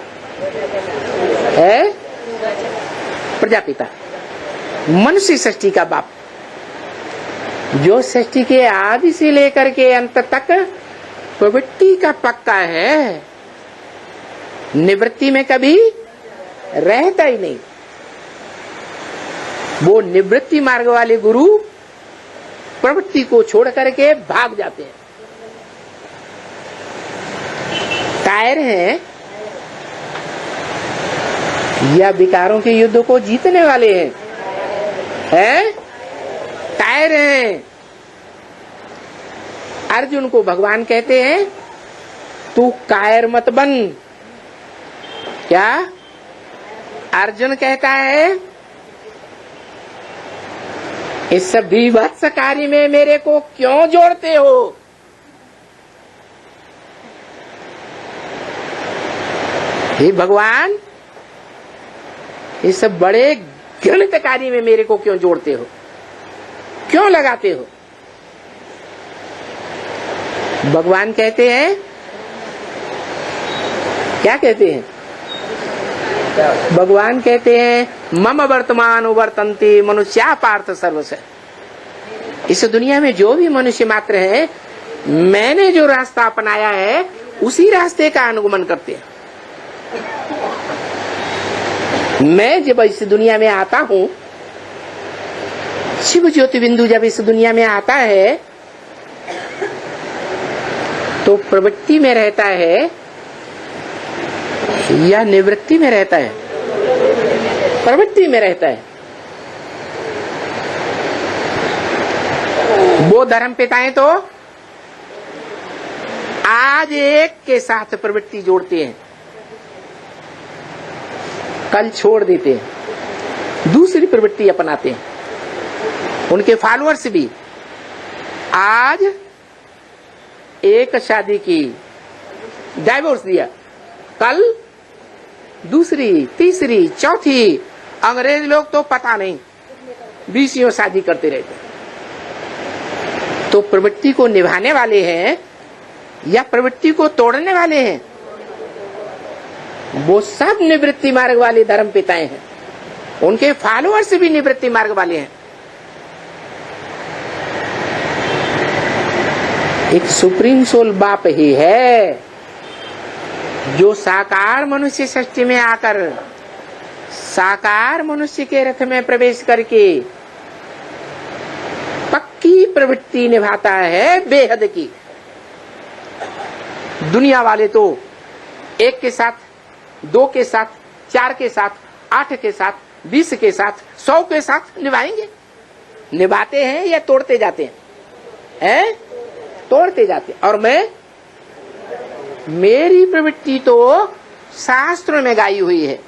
प्रजापिता, मनुष्य सृष्टि का बाप, जो सृष्टि के आदि से लेकर के अंत तक प्रवृत्ति का पक्का है, निवृत्ति में कभी रहता ही नहीं। वो निवृत्ति मार्ग वाले गुरु प्रवृत्ति को छोड़ करके भाग जाते हैं। कायर हैं या विकारों के युद्ध को जीतने वाले हैं? हैं? कायर हैं। अर्जुन को भगवान कहते हैं तू कायर मत बन। क्या अर्जुन कहता है? इस बीभत्स कार्य में मेरे को क्यों जोड़ते हो? हे भगवान, इस बड़े घृणित कार्य में मेरे को क्यों जोड़ते हो, क्यों लगाते हो? भगवान कहते हैं, क्या कहते हैं? भगवान कहते हैं मम वर्तमान वर्तन्ते मनुष्या पार्थ सर्वश। इस दुनिया में जो भी मनुष्य मात्र है, मैंने जो रास्ता अपनाया है उसी रास्ते का अनुगमन करते हैं। मैं जब इस दुनिया में आता हूं, शिव ज्योति बिंदु जब इस दुनिया में आता है तो प्रवृत्ति में रहता है या निवृत्ति में रहता है? प्रवृत्ति में रहता है। वो धर्म पिताएं तो आज एक के साथ प्रवृत्ति जोड़ते हैं, कल छोड़ देते हैं, दूसरी प्रवृत्ति अपनाते हैं। उनके फॉलोअर्स भी आज एक शादी की, डाइवोर्स दिया, कल दूसरी, तीसरी, चौथी। अंग्रेज लोग तो पता नहीं 20 शादी करते रहते। तो प्रवृत्ति को निभाने वाले हैं या प्रवृत्ति को तोड़ने वाले हैं? वो सब निवृत्ति मार्ग वाले धर्म पिताएं हैं। उनके फॉलोअर्स भी निवृत्ति मार्ग वाले हैं। एक सुप्रीम सोल बाप ही है जो साकार मनुष्य सृष्टि में आकर साकार मनुष्य के रथ में प्रवेश करके पक्की प्रवृत्ति निभाता है, बेहद की। दुनिया वाले तो 1 के साथ, 2 के साथ, 4 के साथ, 8 के साथ, 20 के साथ, 100 के साथ निभाएंगे। निभाते हैं या तोड़ते जाते हैं? हैं? तोड़ते जाते हैं। और मैं, मेरी प्रवृत्ति तो शास्त्रों में गाई हुई है।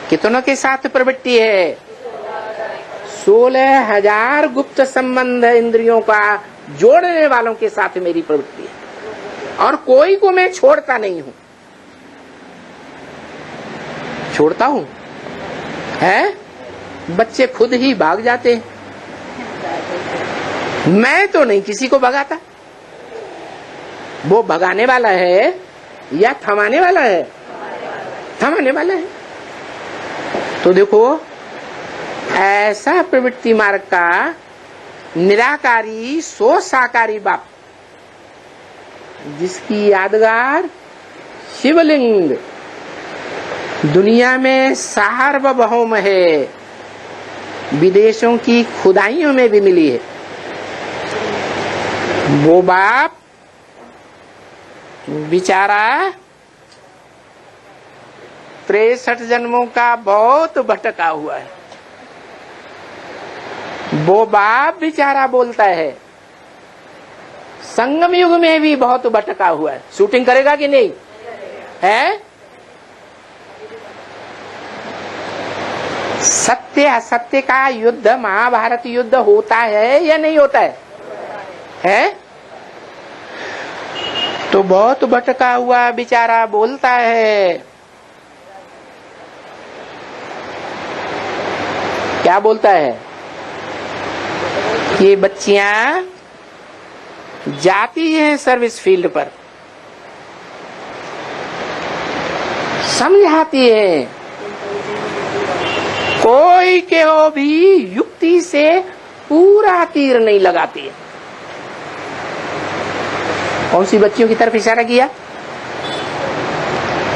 कितनों के साथ प्रवृत्ति है? 16,000 गुप्त संबंध इंद्रियों का जोड़ने वालों के साथ मेरी प्रवृत्ति है। और कोई को मैं छोड़ता नहीं हूं। छोड़ता हूं है? बच्चे खुद ही भाग जाते हैं। मैं तो नहीं किसी को भगाता। वो भगाने वाला है या थमाने वाला है? थमाने वाला है। तो देखो, ऐसा प्रवृत्ति मार्ग का निराकारी सो साकारी बाप, जिसकी यादगार शिवलिंग दुनिया में सार्वभौम है, विदेशों की खुदाइयों में भी मिली है। वो बाप बेचारा 63 जन्मों का बहुत भटका हुआ है। वो बाप बेचारा बोलता है संगम युग में भी बहुत भटका हुआ है। शूटिंग करेगा कि नहीं है? सत्य असत्य का युद्ध, महाभारत युद्ध होता है या नहीं होता है? तो बहुत भटका हुआ बेचारा बोलता है, क्या बोलता है? ये बच्चियां जाती हैं सर्विस फील्ड पर, समझाती है, कोई के हो भी युक्ति से पूरा तीर नहीं लगाती है। कौन सी बच्चियों की तरफ इशारा किया?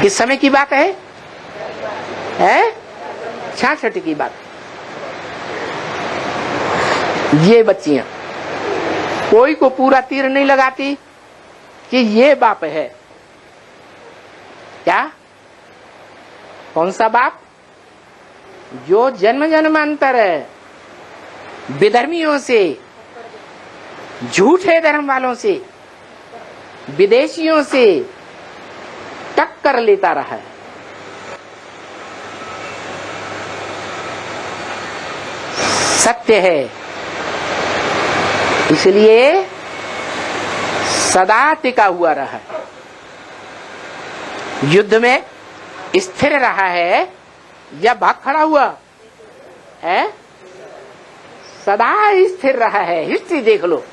किस समय की बात है? 66 की बात। ये बच्चियां कोई को पूरा तीर नहीं लगाती कि ये बाप है। क्या? कौन सा बाप? जो जन्म जन्मांतर विधर्मियों से, झूठे धर्म वालों से, विदेशियों से टक्कर लेता रहा है। सत्य है, इसलिए सदा टिका हुआ रहा है, युद्ध में स्थिर रहा है या भाग खड़ा हुआ है? सदा स्थिर रहा है। हिस्ट्री देख लो।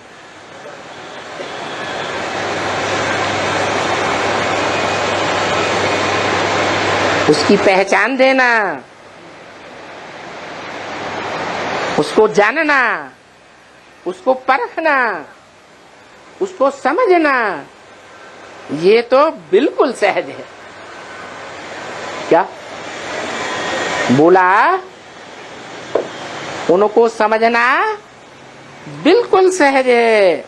उसकी पहचान देना, उसको जानना, उसको परखना, उसको समझना, ये तो बिल्कुल सहज है। क्या बोला? उनको समझना बिल्कुल सहज है।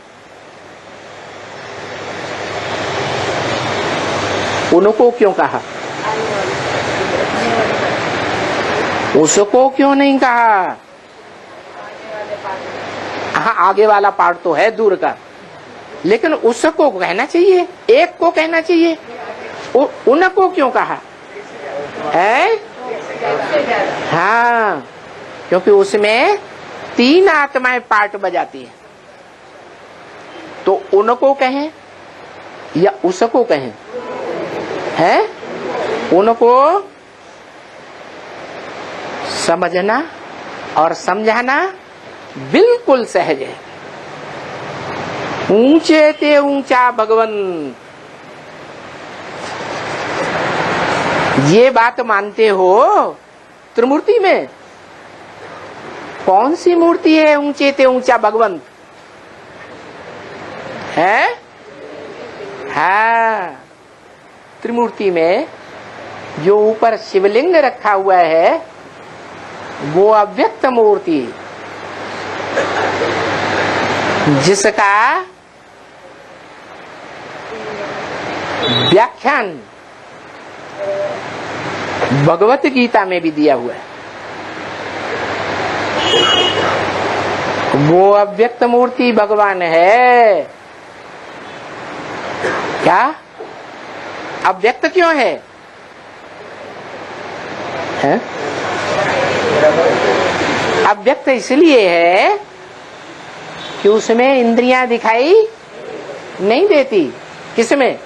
उनको क्यों कहा? उसको क्यों नहीं कहा? हाँ, आगे वाला पार्ट तो है दूर का, लेकिन उसको कहना चाहिए, एक को कहना चाहिए। उनको क्यों कहा है? हाँ, क्योंकि उसमें 3 आत्माएं पार्ट बजाती हैं। तो उनको कहें या उसको कहें? है? उनको समझना और समझाना बिल्कुल सहज है। ऊंचे ते ऊंचा भगवन, ये बात मानते हो त्रिमूर्ति में? कौन सी मूर्ति है ऊंचे ते ऊंचा भगवंत है? हाँ, त्रिमूर्ति में जो ऊपर शिवलिंग रखा हुआ है वो अव्यक्त मूर्ति, जिसका व्याख्यान भगवत गीता में भी दिया हुआ है। वो अव्यक्त मूर्ति भगवान है। क्या? अव्यक्त क्यों है? अव्यक्त इसलिए है कि उसमें इंद्रियां दिखाई नहीं देती। किसमें?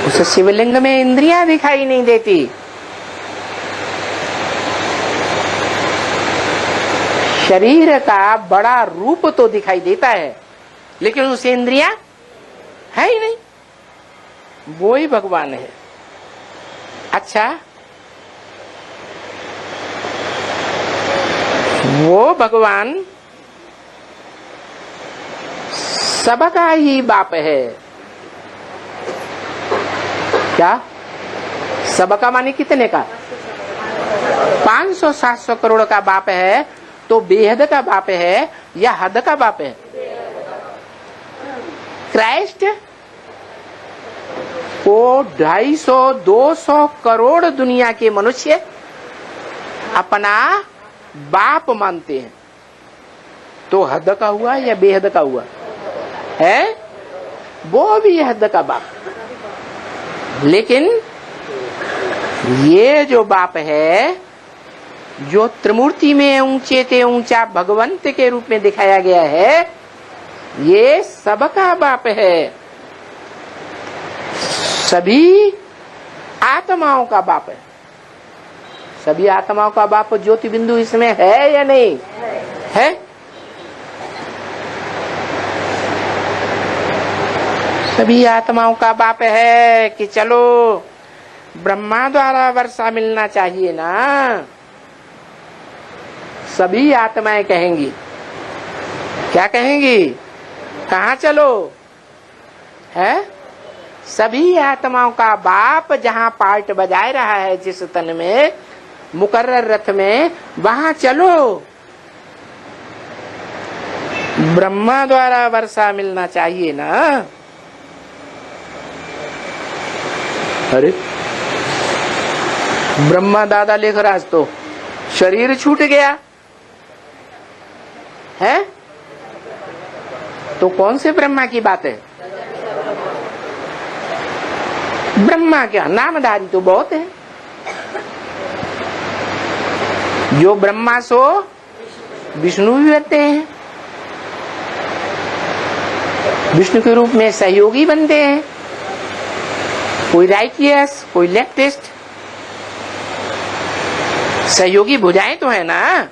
उस शिवलिंग में इंद्रियां दिखाई नहीं देती। शरीर का बड़ा रूप तो दिखाई देता है, लेकिन उसे इंद्रियां है ही नहीं। वो ही भगवान है। अच्छा, वो भगवान सबका ही बाप है। क्या? सबका माने कितने का? 500-700 करोड़ का बाप है। तो बेहद का बाप है या हद का बाप है? क्राइस्ट को 250-200 करोड़ दुनिया के मनुष्य अपना बाप मानते हैं। तो हद का हुआ या बेहद का हुआ है? वो भी हद का बाप। लेकिन ये जो बाप है, जो त्रिमूर्ति में ऊंचे ते ऊंचा भगवंत के रूप में दिखाया गया है, ये सबका बाप है। सभी आत्माओं का बाप है। सभी आत्माओं का बाप ज्योति बिंदु इसमें है या नहीं है? सभी आत्माओं का बाप है कि चलो ब्रह्मा द्वारा वर्षा मिलना चाहिए ना। सभी आत्माएं कहेंगी। क्या कहेंगी? कहाँ चलो है? सभी आत्माओं का बाप जहाँ पार्ट बजाए रहा है, जिस तन में मुकर्रर रथ में, वहां चलो। ब्रह्मा द्वारा वर्षा मिलना चाहिए ना। अरे ब्रह्मा दादा लेख राज तो शरीर छूट गया है। तो कौन से ब्रह्मा की बात है? ब्रह्मा क्या नामधारी तो बहुत है। जो ब्रह्मा सो विष्णु भी बनते हैं, विष्णु के रूप में सहयोगी बनते हैं। कोई राइटियस, कोई लेफ्टिस्ट, सहयोगी भुजाएं तो है ना।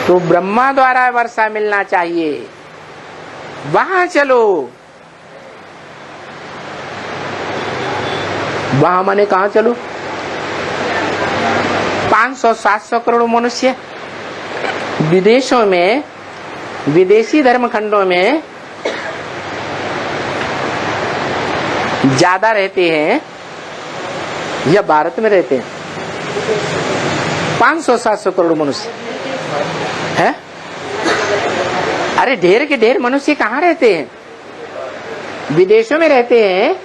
तो ब्रह्मा द्वारा वर्षा मिलना चाहिए, वहां चलो। वहां माने कहां चलो? 500-700 करोड़ मनुष्य विदेशों में, विदेशी धर्मखंडों में ज्यादा रहते हैं या भारत में रहते हैं? 500-700 करोड़ मनुष्य है। अरे ढेर के ढेर मनुष्य कहाँ रहते हैं? विदेशों में रहते हैं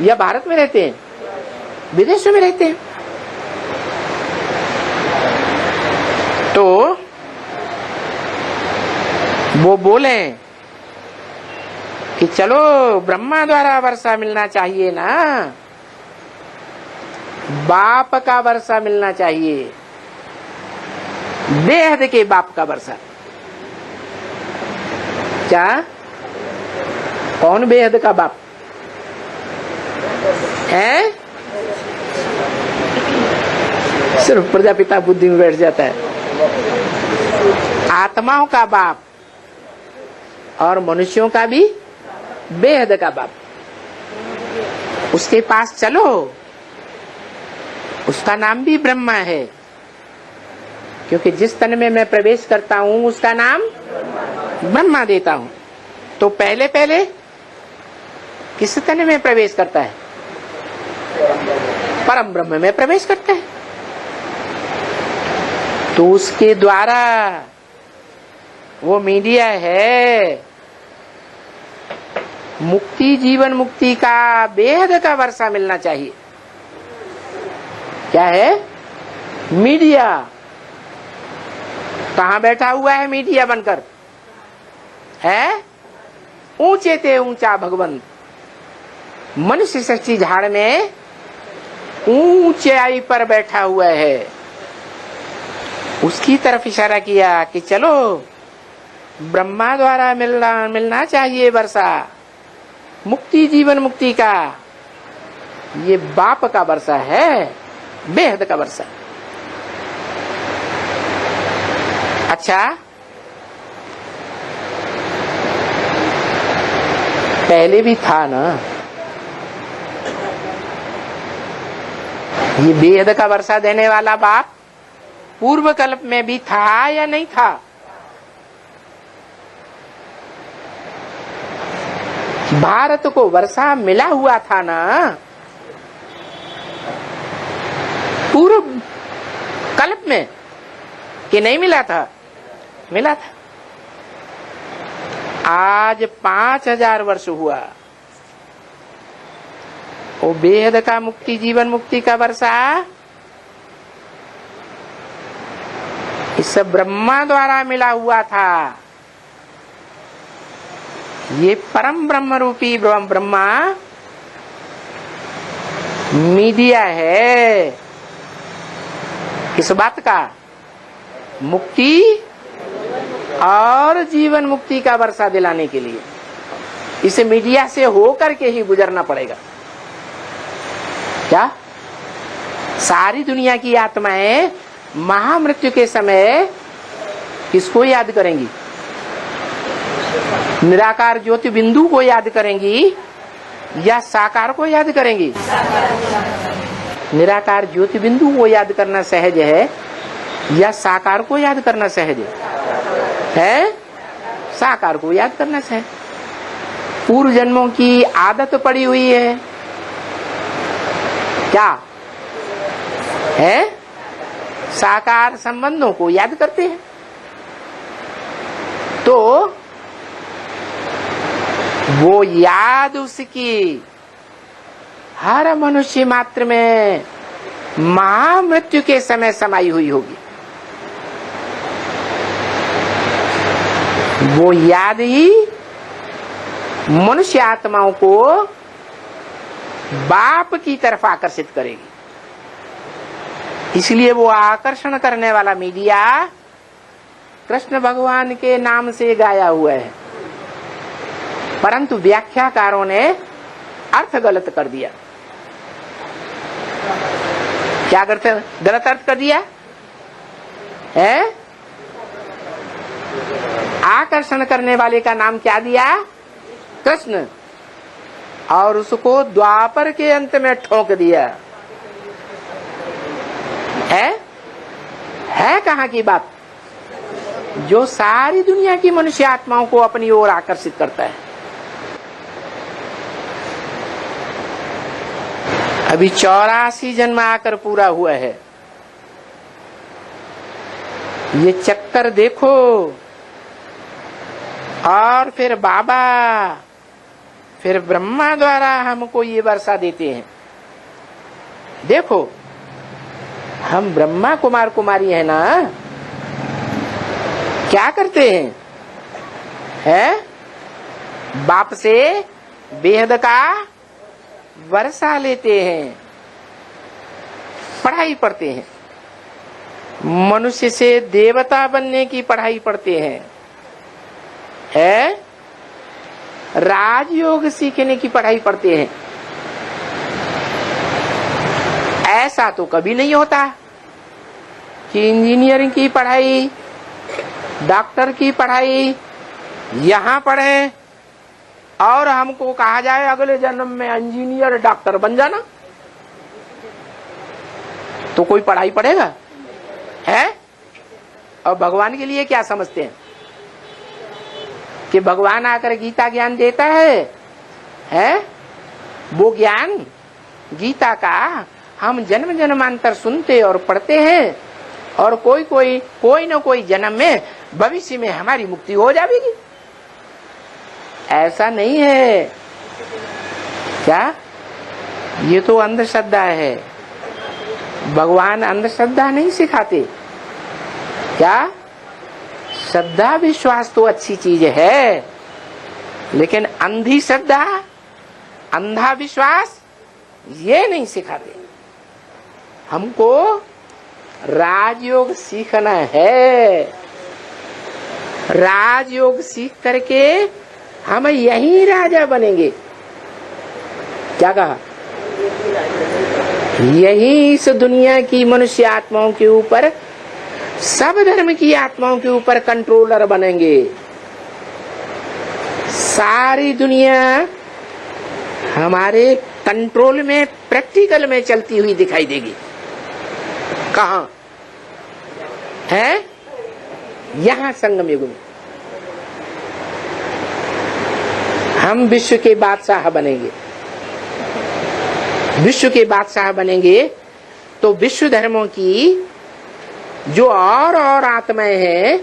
या भारत में रहते हैं? विदेशों में रहते हैं। तो वो बोले कि चलो ब्रह्मा द्वारा वर्षा मिलना चाहिए ना। बाप का वर्षा मिलना चाहिए, बेहद के बाप का वर्षा। क्या? कौन बेहद का बाप है? सिर्फ प्रजापिता बुद्धि में बैठ जाता है। आत्माओं का बाप और मनुष्यों का भी बेहद का बाप। उसके पास चलो, उसका नाम भी ब्रह्मा है, क्योंकि जिस तन में मैं प्रवेश करता हूं उसका नाम ब्रह्मा देता हूं। तो पहले पहले किस तन में प्रवेश करता है? परम ब्रह्म में प्रवेश करता है। तो उसके द्वारा वो मीडिया है, मुक्ति, जीवन मुक्ति का बेहद का वर्षा मिलना चाहिए। क्या है? मीडिया। कहां बैठा हुआ है मीडिया बनकर? है ऊंचे ते ऊंचा भगवंत मनुष्य सृष्टि झाड़ में ऊंचाई पर बैठा हुआ है। उसकी तरफ इशारा किया कि चलो ब्रह्मा द्वारा मिलना चाहिए वर्षा, मुक्ति जीवन मुक्ति का, ये बाप का वर्षा है, बेहद का वर्षा। अच्छा, पहले भी था ना ये बेहद का वर्षा देने वाला बाप? पूर्व कल्प में भी था या नहीं था? भारत को वर्षा मिला हुआ था ना पूर्व कल्प में, कि नहीं मिला था? मिला था। आज 5000 वर्ष हुआ, वो बेहद का मुक्ति जीवन मुक्ति का वर्षा इस ब्रह्मा द्वारा मिला हुआ था। ये परम ब्रह्म रूपी ब्रह्मा मीडिया है इस बात का, मुक्ति और जीवन मुक्ति का वर्षा दिलाने के लिए। इसे मीडिया से होकर के ही गुजरना पड़ेगा। क्या सारी दुनिया की आत्माएं महामृत्यु के समय किसको याद करेंगी? निराकार ज्योति बिंदु को याद करेंगी या साकार को याद करेंगी? निराकार ज्योति बिंदु को याद करना सहज है या साकार को याद करना सहज है? साकार को याद करना सहज। पूर्व जन्मों की आदत पड़ी हुई है, क्या है? साकार संबंधों को याद करते हैं। तो वो याद उसकी हर मनुष्य मात्र में महामृत्यु के समय समाई हुई होगी। वो याद ही मनुष्य आत्माओं को बाप की तरफ आकर्षित करेगी। इसलिए वो आकर्षण करने वाला मीडिया कृष्ण भगवान के नाम से गाया हुआ है, परंतु व्याख्याकारों ने अर्थ गलत कर दिया। क्या गलत अर्थ कर दिया है? आकर्षण करने वाले का नाम क्या दिया? कृष्ण, और उसको द्वापर के अंत में ठोक दिया। है कहाँ की बात? जो सारी दुनिया की मनुष्य आत्माओं को अपनी ओर आकर्षित करता है। अभी 84 जन्म आकर पूरा हुआ है। ये चक्कर देखो। और फिर बाबा, फिर ब्रह्मा द्वारा हमको ये वर्षा देते हैं। देखो, हम ब्रह्मा कुमार कुमारी है ना, क्या करते हैं? बाप से बेहद का वर्षा लेते हैं, पढ़ाई पढ़ते हैं, मनुष्य से देवता बनने की पढ़ाई पढ़ते हैं, राजयोग सीखने की पढ़ाई पढ़ते हैं। ऐसा तो कभी नहीं होता कि इंजीनियरिंग की पढ़ाई, डॉक्टर की पढ़ाई यहाँ पढ़े और हमको कहा जाए अगले जन्म में इंजीनियर डॉक्टर बन जाना। तो कोई पढ़ाई पढ़ेगा? है? और भगवान के लिए क्या समझते हैं कि भगवान आकर गीता ज्ञान देता है? वो ज्ञान गीता का हम जन्म जन्मांतर सुनते और पढ़ते हैं, और कोई न कोई जन्म में भविष्य में हमारी मुक्ति हो जाएगी। ऐसा नहीं है। क्या? ये तो अंधश्रद्धा है। भगवान अंधश्रद्धा नहीं सिखाते। क्या? श्रद्धा विश्वास तो अच्छी चीज है, लेकिन अंधी श्रद्धा, अंधा विश्वास ये नहीं सिखाते। हमको राजयोग सीखना है। राजयोग सीख करके हम यही राजा बनेंगे। क्या कहा? यही इस दुनिया की मनुष्य आत्माओं के ऊपर, सब धर्म की आत्माओं के ऊपर कंट्रोलर बनेंगे। सारी दुनिया हमारे कंट्रोल में, प्रैक्टिकल में चलती हुई दिखाई देगी। कहां है? यहां संगम युग में हम विश्व के बादशाह बनेंगे। विश्व के बादशाह बनेंगे तो विश्व धर्मों की जो और आत्माएं हैं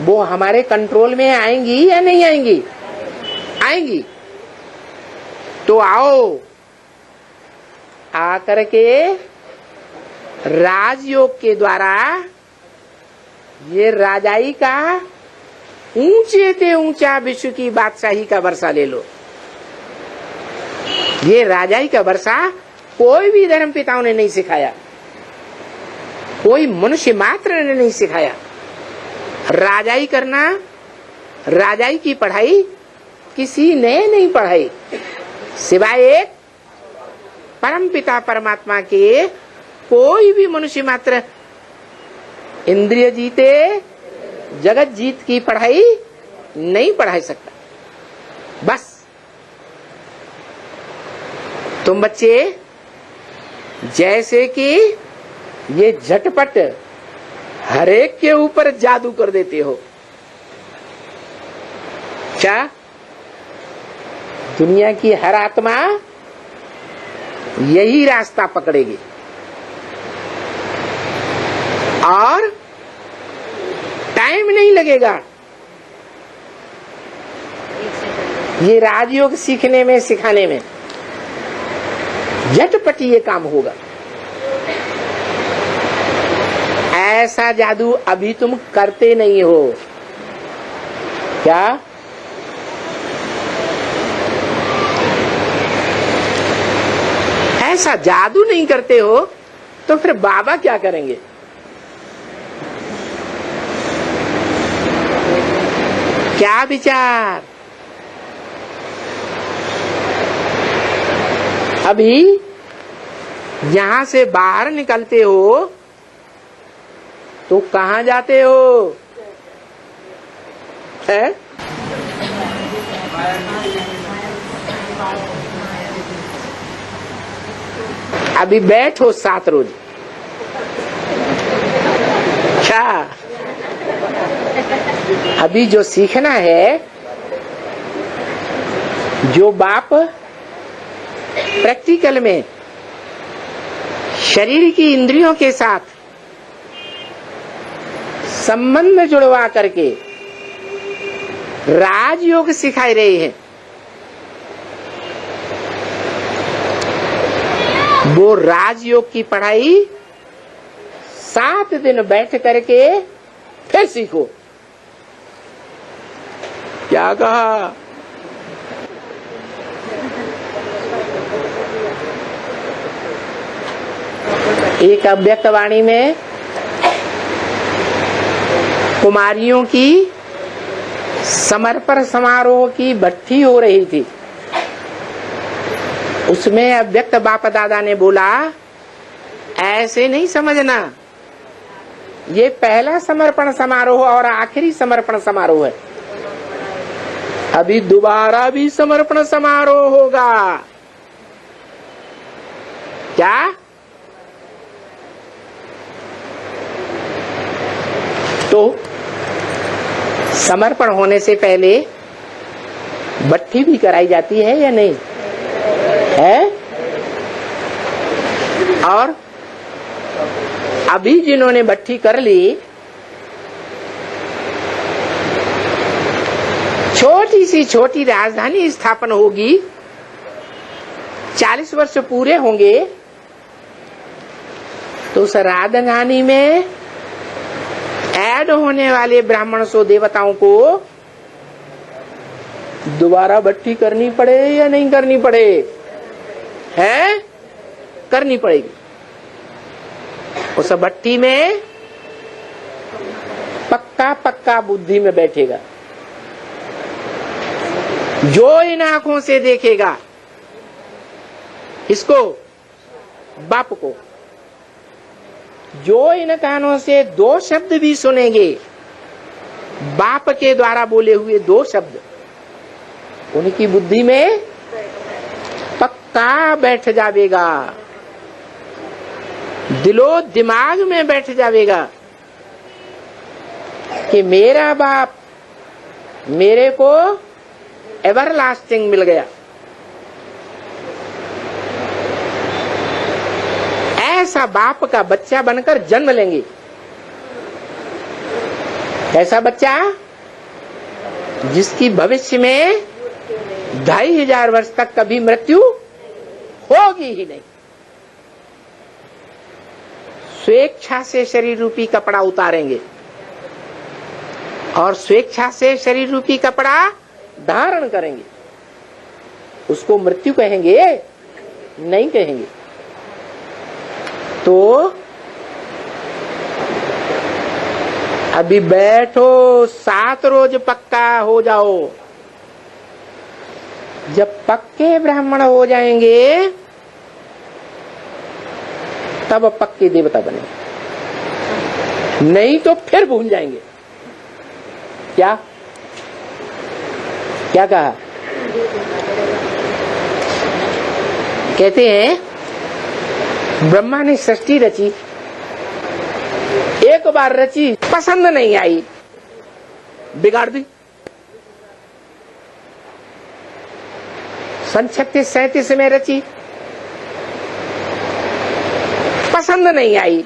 वो हमारे कंट्रोल में आएंगी या नहीं आएंगी? आएंगी। तो आओ, आकर के राजयोग के द्वारा ये राजाई का ऊंचे से ऊंचा विश्व की बादशाही का वर्षा ले लो। ये राजाई का वर्षा कोई भी धर्म पिताओं ने नहीं सिखाया, कोई मनुष्य मात्र ने नहीं सिखाया। राजाई करना, राजाई की पढ़ाई किसी ने नहीं पढ़ाई सिवाय एक परम पिता परमात्मा के। कोई भी मनुष्य मात्र इंद्रिय जीते जगत जीत की पढ़ाई नहीं पढ़ा सकता। बस तुम बच्चे जैसे कि ये झटपट हरेक के ऊपर जादू कर देते हो। क्या दुनिया की हर आत्मा यही रास्ता पकड़ेगी और टाइम नहीं लगेगा। ये राजयोग सीखने में, सिखाने में झटपट ये काम होगा। ऐसा जादू अभी तुम करते नहीं हो। क्या? ऐसा जादू नहीं करते हो तो फिर बाबा क्या करेंगे? क्या विचार? अभी यहां से बाहर निकलते हो तो कहां जाते हो? है? अभी बैठो 7 रोज। क्या? अभी जो सीखना है, जो बाप प्रैक्टिकल में शरीर की इंद्रियों के साथ संबंध जुड़वा करके राजयोग सिखाई रहे हैं, वो राजयोग की पढ़ाई 7 दिन बैठ करके फिर सीखो। क्या कहा? एक अव्यक्त वाणी में कुमारियों की समर्पण समारोह की भट्ठी हो रही थी। उसमें अव्यक्त बाप दादा ने बोला, ऐसे नहीं समझना, ये पहला समर्पण समारोह और आखिरी समर्पण समारोह है। अभी दोबारा भी समर्पण समारोह होगा। क्या? तो समर्पण होने से पहले भट्ठी भी कराई जाती है या नहीं है? और अभी जिन्होंने भट्ठी कर ली, छोटी सी छोटी राजधानी स्थापन होगी, 40 वर्ष पूरे होंगे तो उस राजधानी में ऐड होने वाले ब्राह्मण सो देवताओं को दोबारा भट्ठी करनी पड़े या नहीं करनी पड़े? है? करनी पड़ेगी। उस भट्ठी में पक्का पक्का बुद्धि में बैठेगा। जो इन आंखों से देखेगा इसको, बाप को, जो इन कानों से दो शब्द भी सुनेंगे, बाप के द्वारा बोले हुए दो शब्द, उनकी बुद्धि में पक्का बैठ जावेगा, दिलो दिमाग में बैठ जावेगा कि मेरा बाप मेरे को एवरलास्टिंग मिल गया। ऐसा बाप का बच्चा बनकर जन्म लेंगे। ऐसा बच्चा जिसकी भविष्य में 2500 वर्ष तक कभी मृत्यु होगी ही नहीं। स्वेच्छा से शरीर रूपी कपड़ा उतारेंगे और स्वेच्छा से शरीर रूपी कपड़ा धारण करेंगे। उसको मृत्यु कहेंगे? नहीं कहेंगे। तो अभी बैठो, 7 रोज पक्का हो जाओ। जब पक्के ब्राह्मण हो जाएंगे तब पक्के देवता बनेंगे, नहीं तो फिर भूल जाएंगे। क्या क्या कहा? कहते हैं ब्रह्मा ने सृष्टि रची, एक बार रची, पसंद नहीं आई, बिगाड़ दी। 36-37 में रची, पसंद नहीं आई,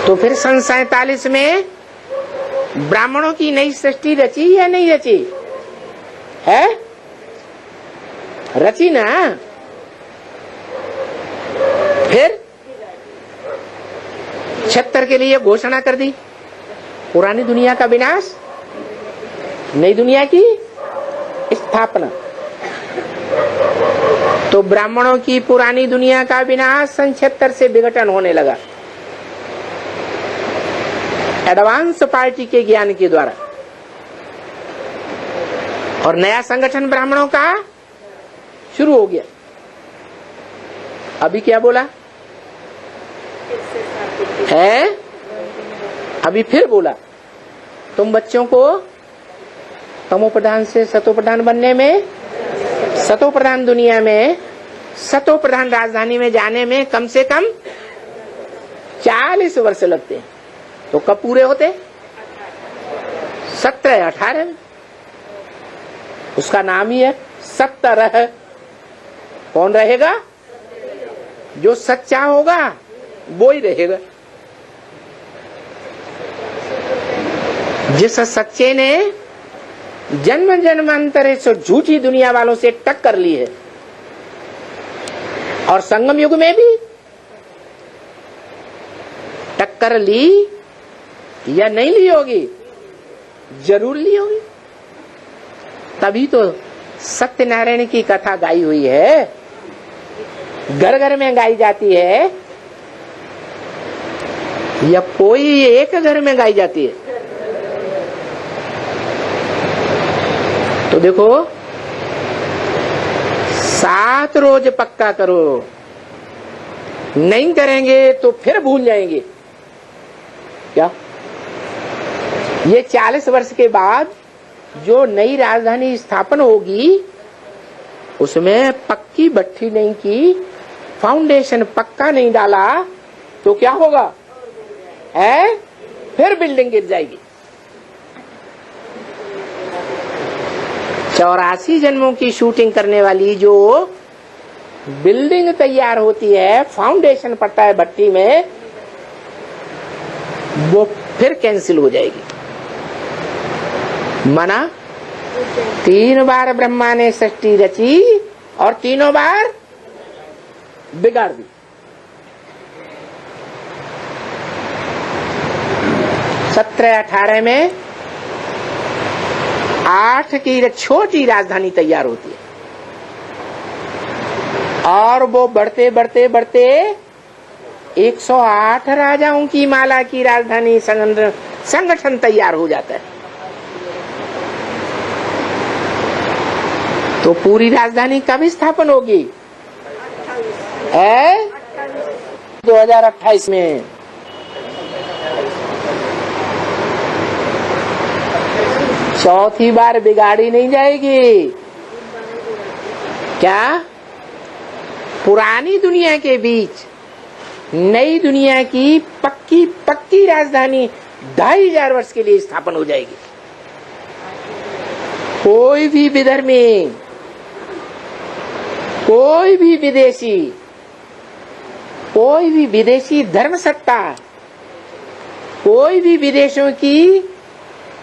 तो फिर 47 में ब्राह्मणों की नई सृष्टि रची या नहीं रची? है रची ना। फिर 76 के लिए घोषणा कर दी, पुरानी दुनिया का विनाश, नई दुनिया की स्थापना। तो ब्राह्मणों की पुरानी दुनिया का विनाश 76 से विघटन होने लगा, एडवांस पार्टी के ज्ञान के द्वारा, और नया संगठन ब्राह्मणों का शुरू हो गया। अभी क्या बोला है? अभी फिर बोला, तुम बच्चों को तमोप्रधान से सतोप्रधान बनने में, सतोप्रधान दुनिया में, सतोप्रधान राजधानी में जाने में कम से कम 40 वर्ष लगते हैं। तो कब पूरे होते? 17-18 में। उसका नाम ही है 17। कौन रहेगा? जो सच्चा होगा वो ही रहेगा। जिस सच्चे ने जन्म जन्मांतर से झूठी दुनिया वालों से टक्कर ली है, और संगम युग में भी टक्कर ली या नहीं ली होगी, जरूर ली होगी। तभी तो सत्यनारायण की कथा गाई हुई है, घर घर में गाई जाती है, या कोई एक घर में गाई जाती है। तो देखो, 7 रोज पक्का करो, नहीं करेंगे तो फिर भूल जाएंगे। क्या ये 40 वर्ष के बाद जो नई राजधानी स्थापन होगी, उसमें पक्की भट्ठी नहीं की, फाउंडेशन पक्का नहीं डाला, तो क्या होगा? है फिर बिल्डिंग गिर जाएगी। 84 जन्मों की शूटिंग करने वाली जो बिल्डिंग तैयार होती है, फाउंडेशन पड़ता है भट्टी में, वो फिर कैंसिल हो जाएगी। माना 3 बार ब्रह्मा ने सृष्टि रची और तीनों बार बिगाड़ दी। 17-18 में 8 की छोटी राजधानी तैयार होती है, और वो बढ़ते बढ़ते बढ़ते 108 राजाओं की माला की राजधानी संगठन तैयार हो जाता है। तो पूरी राजधानी कब स्थापन होगी? 2028 में। चौथी बार बिगाड़ी नहीं जाएगी। क्या? पुरानी दुनिया के बीच नई दुनिया की पक्की राजधानी 2500 वर्ष के लिए स्थापन हो जाएगी। कोई भी विधर्मी, कोई भी विदेशी धर्म सत्ता, कोई भी विदेशों की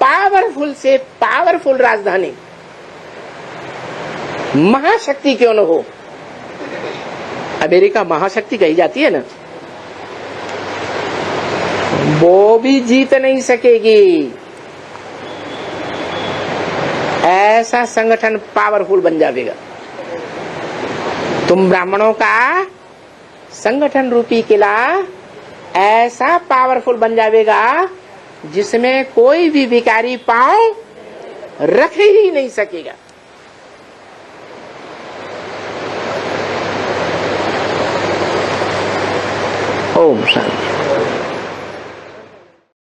पावरफुल से पावरफुल राजधानी, महाशक्ति क्यों न हो, अमेरिका महाशक्ति कही जाती है ना, वो भी जीत नहीं सकेगी। ऐसा संगठन पावरफुल बन जाएगा। तुम ब्राह्मणों का संगठन रूपी किला ऐसा पावरफुल बन जाएगा जिसमें कोई भी भिखारी पांव रख ही नहीं सकेगा। ओम शांति।